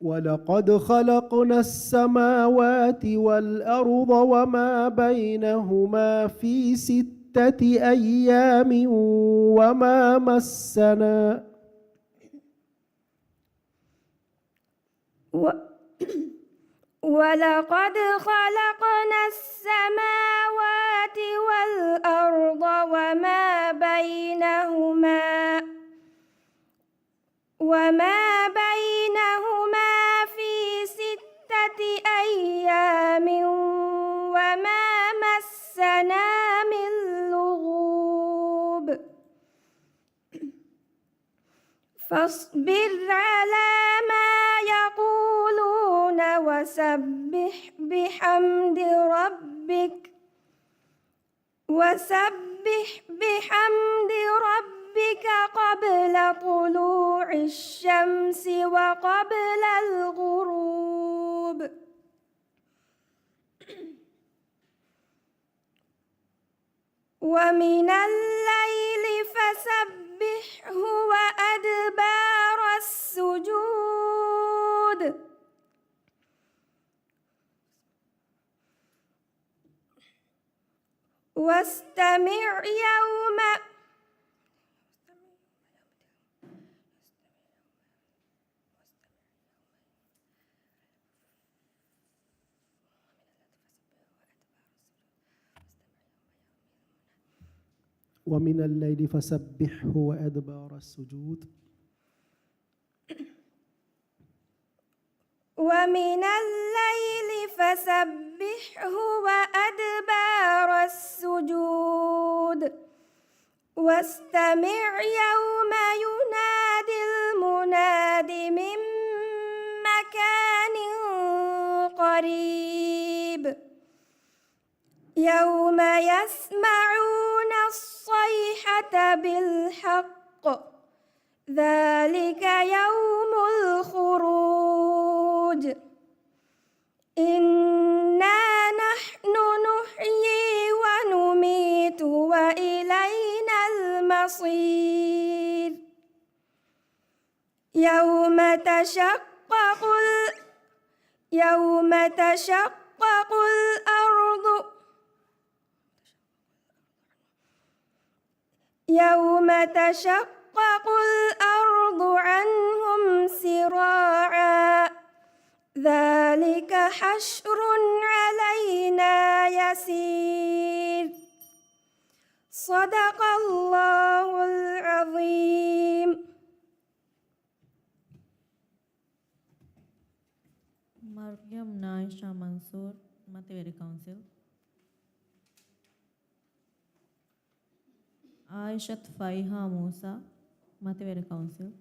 ولقد خلقنا السماوات والأرض وما بينهما في 6 أيام وما مسنا ولقد خلقنا السماوات والأرض وما بينهما في 6 أيام وما مسنا من لغوب فاصبر على ما يقولون وسبح بحمد ربك قبل طلوع الشمس وقبل الغروب ومن الليل فسبحه وأدبار السجود واستمع يوم ومن الليل فسبحه وأدبار السجود ومن الليل فسبحه وأدبار السجود واستمع يوم ينادي المناد من مكان قريب يوم يسمعون الصيحة بالحق ذلك يوم الخروج إنا نحن نحيي ونميت وإلينا المصير يوم تشقق الأرض عنهم سراعا ذلك حشر علينا يسير صدق الله العظيم. مريم نايشا منصور ماتيوري كونسل. عائشة فايها موسى ماتيوري كونسل.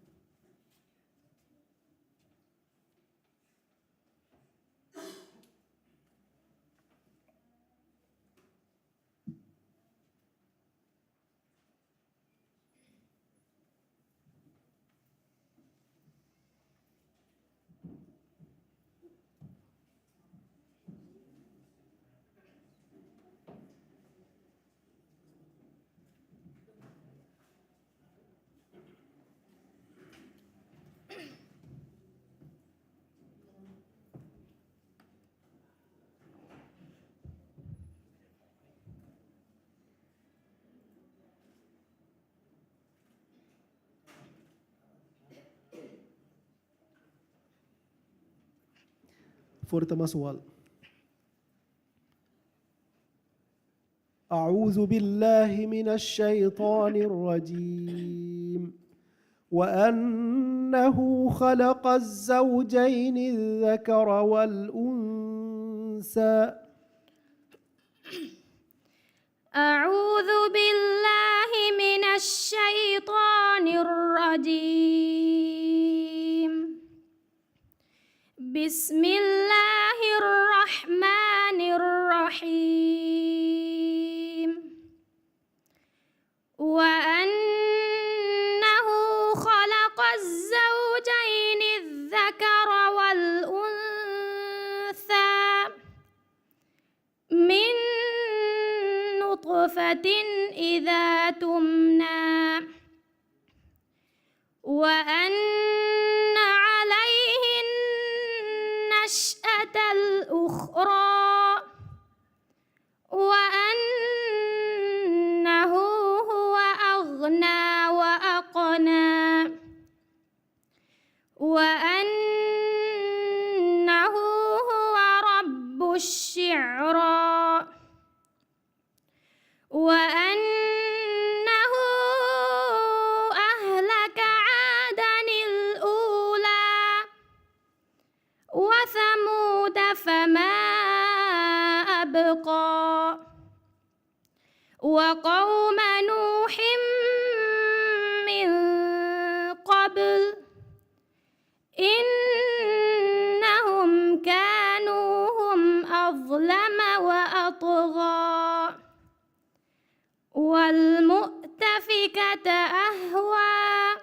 Pertama soal. أعوذ بالله من الشيطان الرجيم وأنه خلق الزوجين الذكر والأنثى. أعوذ بالله من الشيطان الرجيم بسم الله الرحمن الرحيم وأنه خلق الزوجين الذكر والأنثى نطفة إذا تمنى وأن عليه النشأة الأخرى وأنه هو أغنى وأقنى وأنه هو رب الشعرى وأنه أهلك عادا الأولى وثمود فما أبقى وقوم نوح من قبل إنهم كانوا هم أظلم وأطغى والمؤتفكة أهوى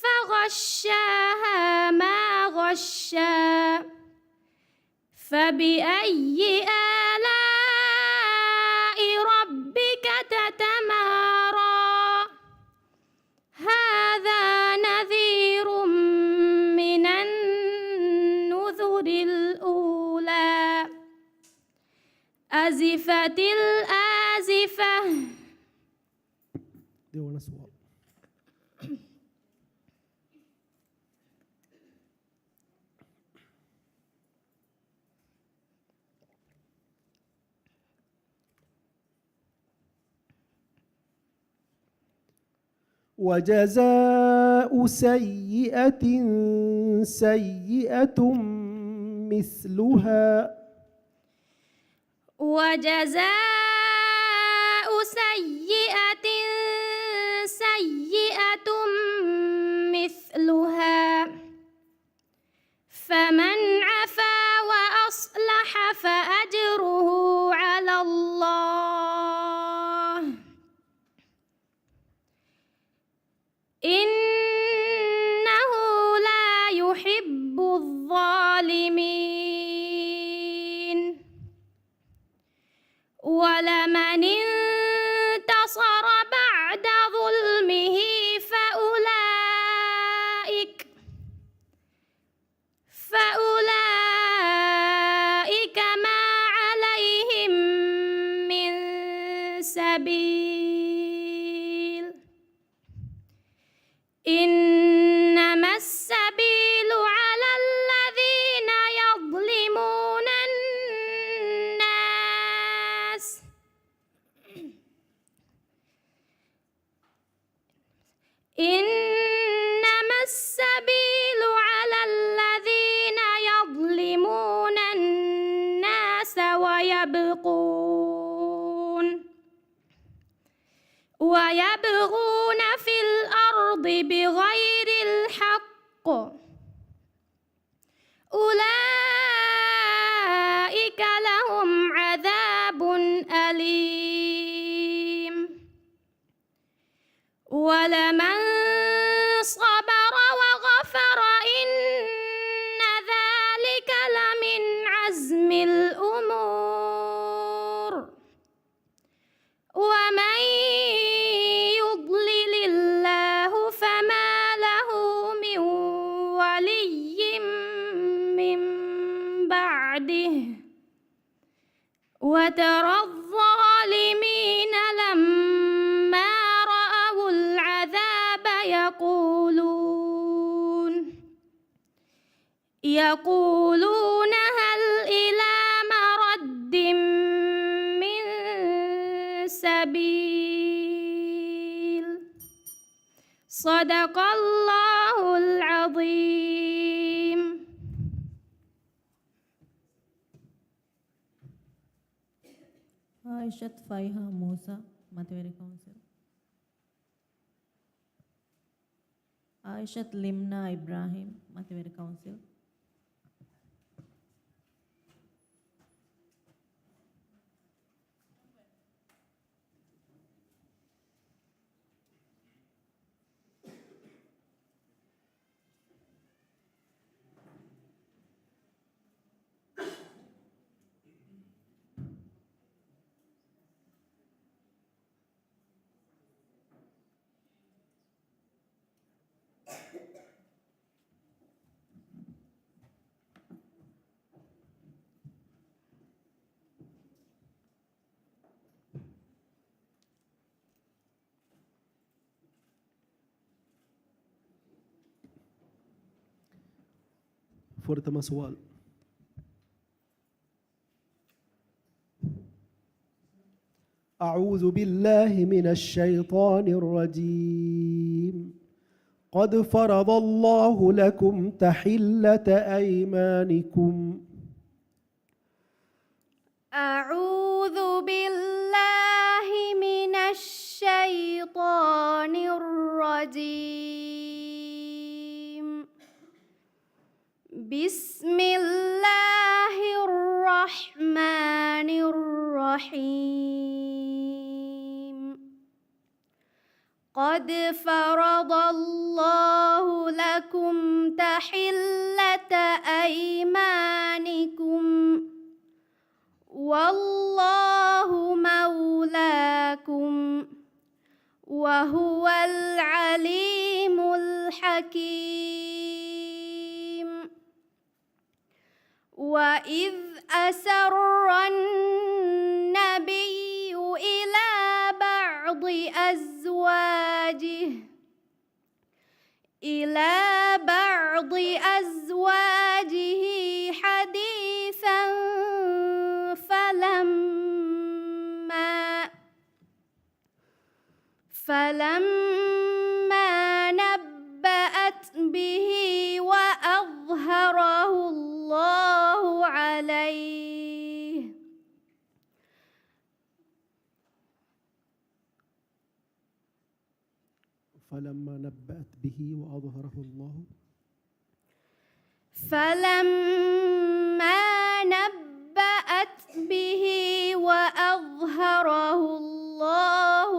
فغشاها ما غشا فبأي آلاء ربك تتمارى هذا نذير من النذر الأولى أزفت الآزفة. دي وانا سؤال. وجزاء سيئة سيئة مثلها وجزاء سيئة سيئة مثلها فمن عفا وأصلح فأجره على الله إنه لا يحب الظالمين ولمن انتصر بعد ظلمه فأولئك ما عليهم من سبيل إنما السبيل على الذين يظلمون الناس إنما السبيل على الذين يظلمون الناس ويبغون في الأرض بغير الحق أولئك لهم عذاب أليم ولمن صبر وغفر إن ذلك لمن عزم الأمور ومن يضلل الله فما له من ولي من بعده وترى الظالمين لما رأوا العذاب يقولون هل إلى مرد من سبيل صدق الله العظيم. عائشة فايها موسى متوري كونسل عائشة لمنا إبراهيم متوري كونسل pertama soal. أعوذ بالله من الشيطان الرجيم. قد فرض الله لكم تحلة أيمانكم. أعوذ بالله من الشيطان الرجيم. بسم الله الرحمن الرحيم. قد فرض الله لكم تحلة أيمانكم والله مولاكم وهو العليم الحكيم. وإذ أسر النبي إلى بعض أزواجه حديثا فلما نبأت به وأظهره الله عليه فلما نبأت به وأظهره الله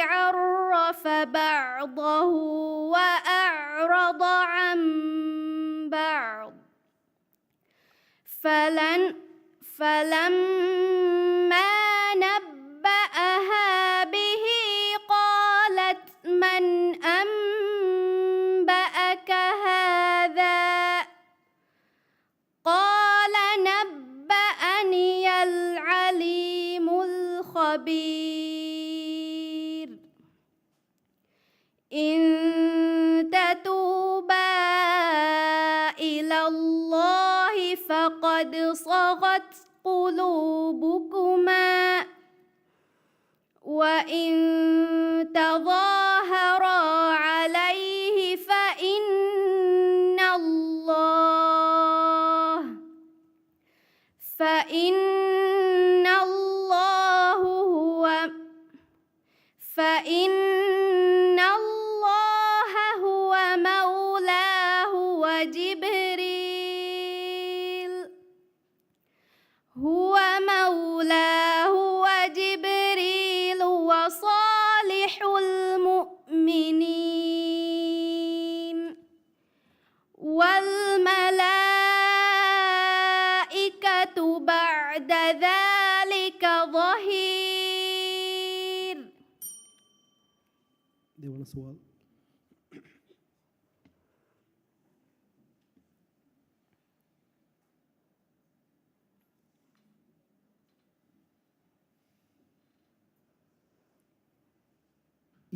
عرف بعضه وأعرض عن بعض. فلما نبأها به قالت من أنبأك هذا؟ قال نبأني العليم الخبير. إن تتوبا إلى الله فقد صغت قلوبكما وإن تظاهرا عليه فإن الله هو مولاه وجبريل وصالح المؤمنين والملائكة بعد ذلك ظهير. Dia mana soal?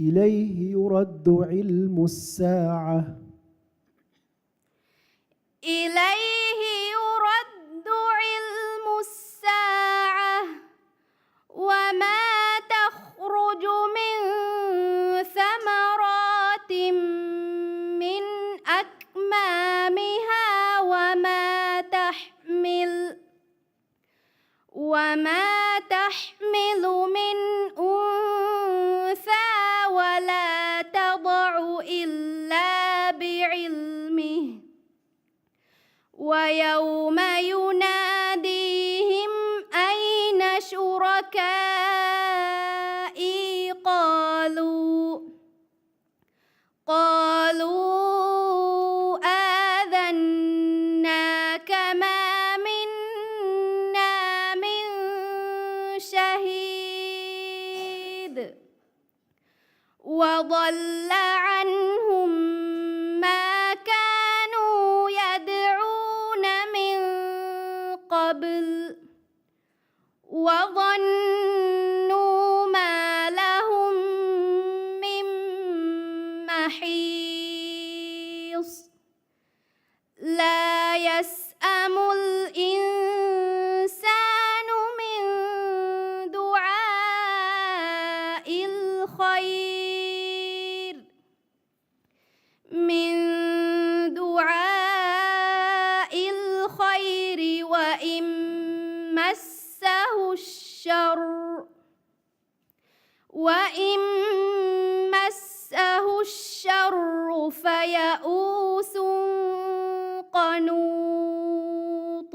إليه يرد علم الساعة. إليه يرد علم الساعة وما تخرج من ثمرات من أكمامها وما تحمل من أنثى ولا تضع إلا بعلمه. ويوم يناديهم أين شركائي قالوا آذناك ما منا من شهيد وضل عنهم ما كانوا يدعون من قبل وظنوا ما لهم يسأم الإنسان من دعاء الخير وإن مسه الشر فيئوس قنوط.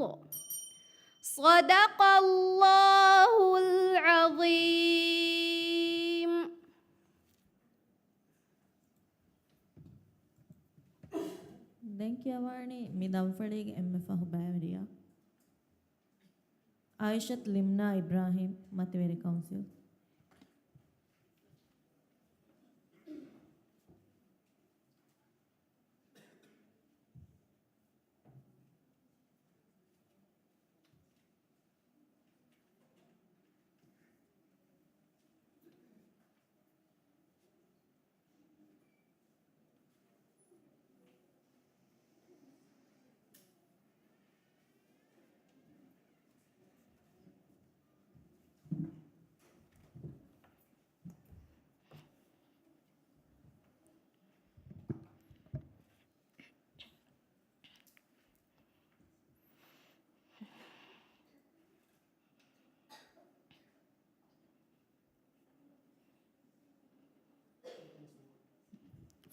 صدق الله العظيم. දැන් කියවන්නේ මිදම්ෆලේගේ එම්මෙෆහු බෑවරියා ආයිෂත් ලිම්නා ඉබ්‍රාහිම් මතවේරි කවුන්සිල්.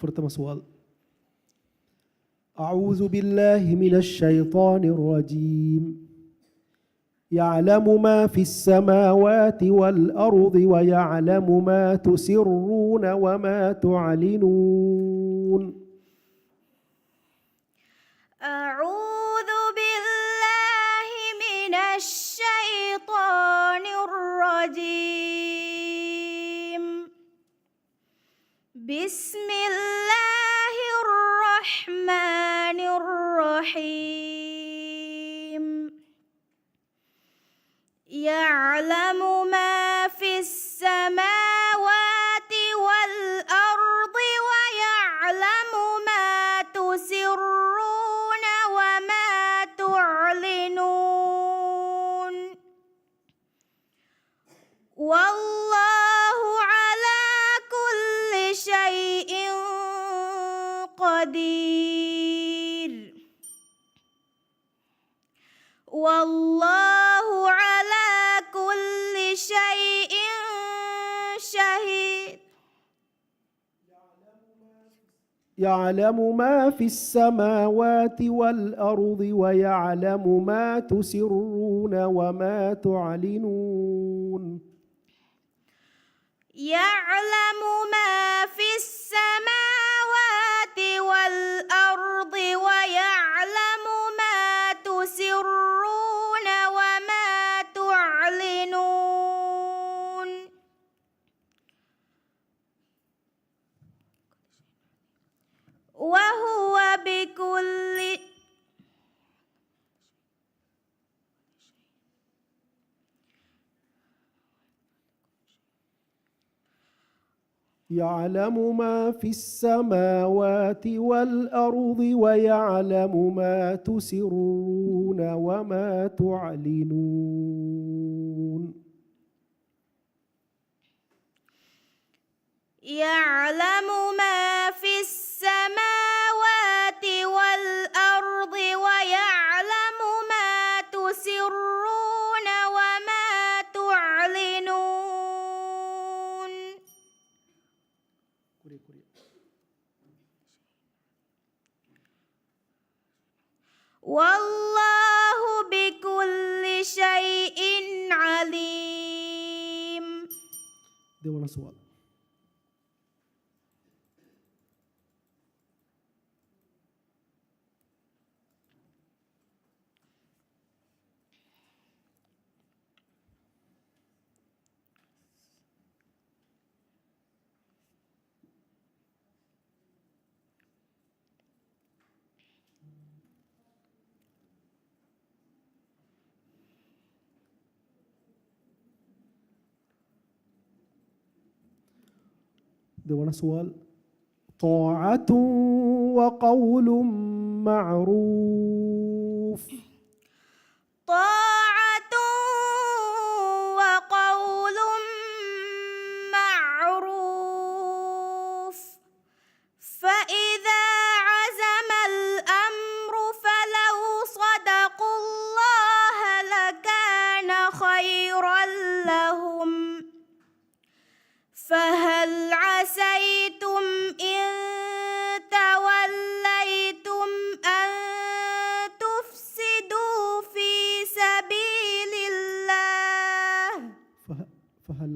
فرتم سؤال. أعوذ بالله من الشيطان الرجيم. يعلم ما في السماوات والأرض ويعلم ما تسرون وما تعلنون. أعوذ بالله من الشيطان الرجيم. بسم الله الرحمن الرحيم. يعلم ما في السماوات والأرض ويعلم ما تسرون وما تعلنون. والله على كل شيء قدير. والله على كل شيء شهيد. يعلم ما في السماوات والأرض ويعلم ما تسرون وما تعلنون. يعلم ما في السماوات والأرض ويعلم ما تسرون وما تعلنون. وهو بكل يعلم ما في السماوات والأرض ويعلم ما تسرون وما تعلنون. يعلم ما في السماوات والأرض ويعلم ما تسرون وما تعلنون. والله بكل شيء عليم. ده سؤال. ده سؤال. طاعة وقول معروف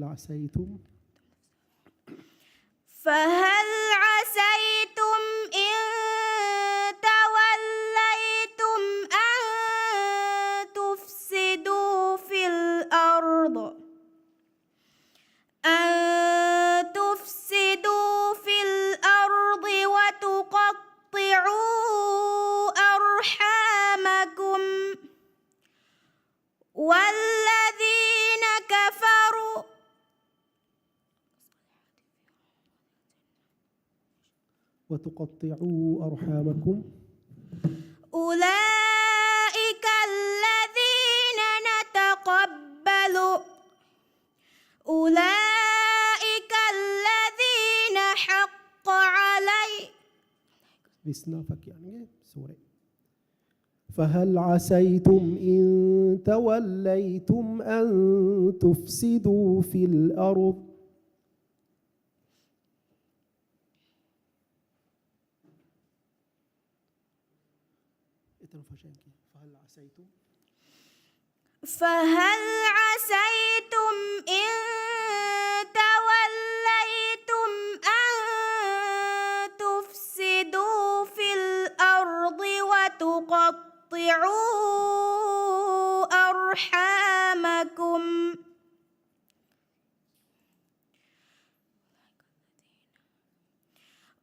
عسيتم فهل عسيتم إن توليتم أن تفسدوا في الأرض وتقطعوا أرحامكم والذين كفروا وتقطعوا أرحامكم أولئك الذين حق عليه بسنافك يعني سوري فهل عسيتم إن توليتم أن تفسدوا في الأرض فهل عسيتم إن توليتم أن تفسدوا في الأرض وتقطعوا أرحامكم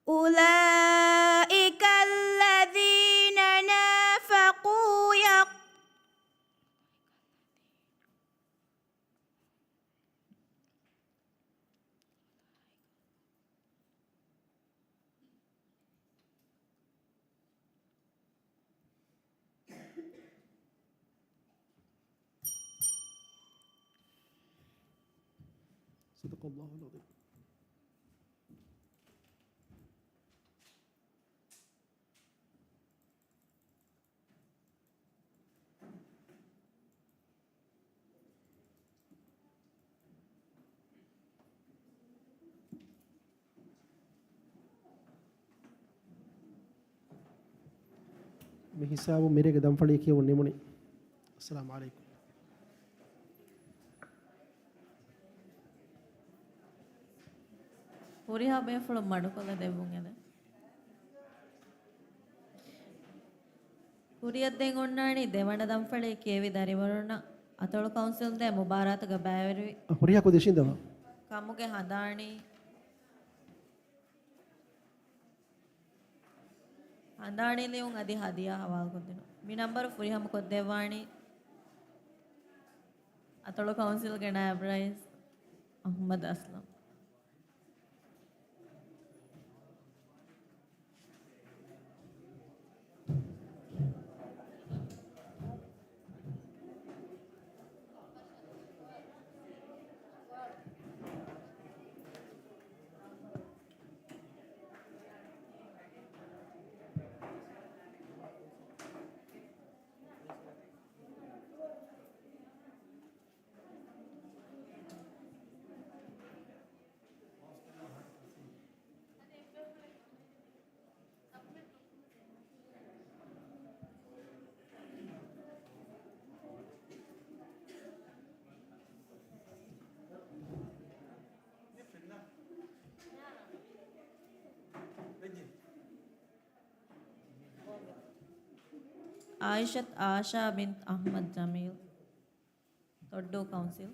أولئك الذين نافقوا صدق الله العظيم. මේ හිසාව මෙරේක දම්ඵලයේ කියවන්නේ මොනේ. අස්සලාමු අලයිකුම්. ಹುರಿಹಾ ಬೇಫಳು ಮಡುಕೊಲ ದೆವ್ವುಂಗೆದ ಹುರಿಯದ್ದೆಂಗ್ ಉಣ್ಣಾಣಿ ದೇವಣ್ಣ ದಂಫಳಿ ಕೇವಿ ದರಿವರುಣ ಅತಳು ಕೌನ್ಸಿಲ್ ದೆ ಮುಬಾರಾತಗ ಬ್ಯಾವರಿ හොරියා කොදේශින්දව ಕಮ್ಮುಗೆ ಹಂದಾಣಿ ಹಂದಾಣಿಲಿಯುಂ ಅದಿ ಹದಿಯಾ ಹವಾಲ್ ಕೊದ್ದಿನ ಮಿ ನಂಬರ್ ಹುರಿಹಮ ಕೊದ್ದೆವಾಣಿ ಅತಳು ಕೌನ್ಸಿಲ್ ಗೆ ನಾಯಬ್ ರೈಸ್ ಅಹ್ಮದ್ ಅಸ್ಲಂ आयशत आशा बिन अहमद जमील तोड्डो काउंसिल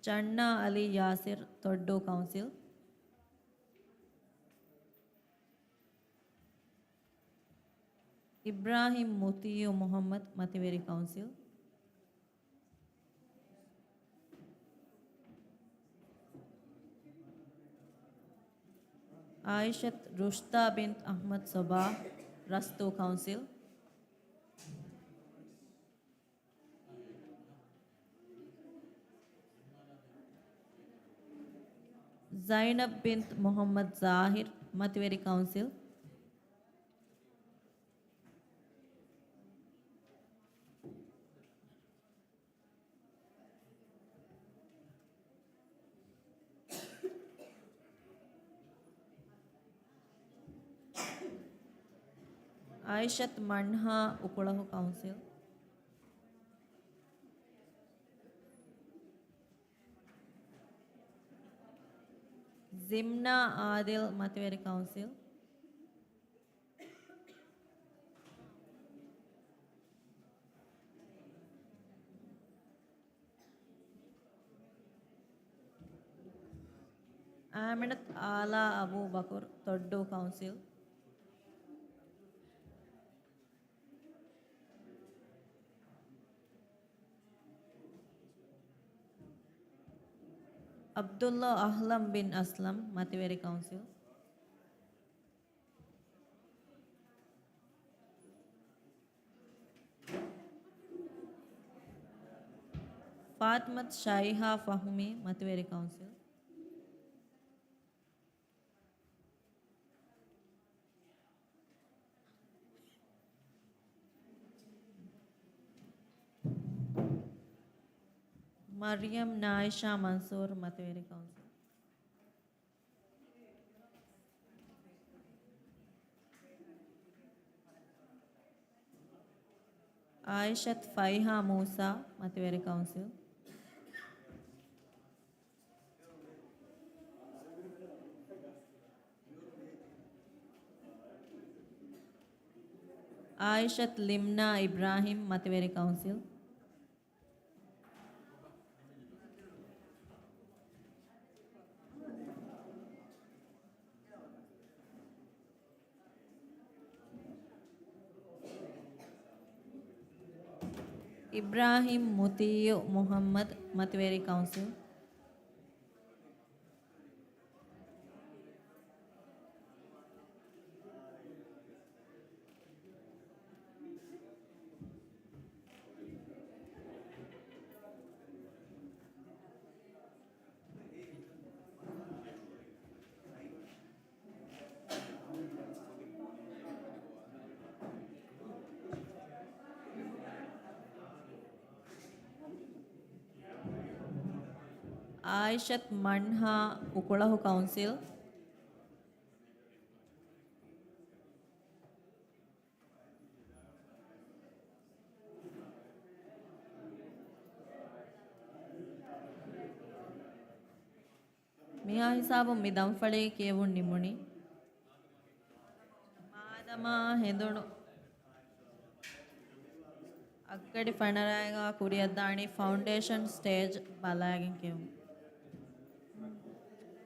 चन्ना अली यासिर तोड्डो काउंसिल इब्राहिम मुतियो मोहम्मद मतिवेरी काउंसिल आयशत रुश्ता बिन अहमद सबा रस्तो काउंसिल ज़ैनब बिन मोहम्मद ज़ाहिर मतिवेरी काउंसिल ಆಯಿಷತ್ ಮಣ್ಹಾ ಉಕುಳಹು ಕೌನ್ಸಿಲ್ ಜಿಮ್ನಾ ಆದಿಲ್ ಮತವೇರಿ ಕೌನ್ಸಿಲ್ ಆಮಿನತ್ ಆಲಾ ಅಬೂ ಬಕರ್ ತೊಡ್ಡು ಕೌನ್ಸಿಲ್ ಅಬ್ದುಲ್ಲಾ ಅಹ್ಲಂ ಬಿನ್ ಅಸ್ಲಂ ಮತವೇರಿ ಕೌನ್ಸಿಲ್ ಫಾತ್ಮತ್ ಶಾಯಿಹಾ ಫಹ್ಮಿ ಮತವೇರಿ ಕೌನ್ಸಿಲ್ ಮರಿಯಂ ನಾಯಿಷಾ ಮನ್ಸೂರ್ ಮತವೇರಿ ಕೌನ್ಸಿಲ್ ಆಯಿಷತ್ ಫೈಹಾ ಮೂಸಾ ಮತವೇರಿ ಕೌನ್ಸಿಲ್ ಆಯಿಷತ್ ಲಿಮ್ನಾ ಇಬ್ರಾಹಿಂ ಮತವೇರಿ ಕೌನ್ಸಿಲ್ ಇಬ್ರಾಹಿಂ ಮುತಿಯು ಮುಹಮ್ಮದ್ ಮತವೇರಿ ಕೌನ್ಸಿಲ್ ಆಯಿಷತ್ ಮಣ್ಹಾ ಉಕುಳಹು ಕೌನ್ಸಿಲ್ ಮಿಯಾ ಹಿಸಾಬು ಮಿದಂಫಳಿ ಕೇವು ನಿಮುಣಿ ಮಾದಮ ಹೆಂದುಣು ಅಕ್ಕಡಿ ಫಣರಾಯಗ ಕುರಿಯದ್ದಾಣಿ ಫೌಂಡೇಶನ್ ಸ್ಟೇಜ್ ಬಲಾಗಿನ್ ಕೇವು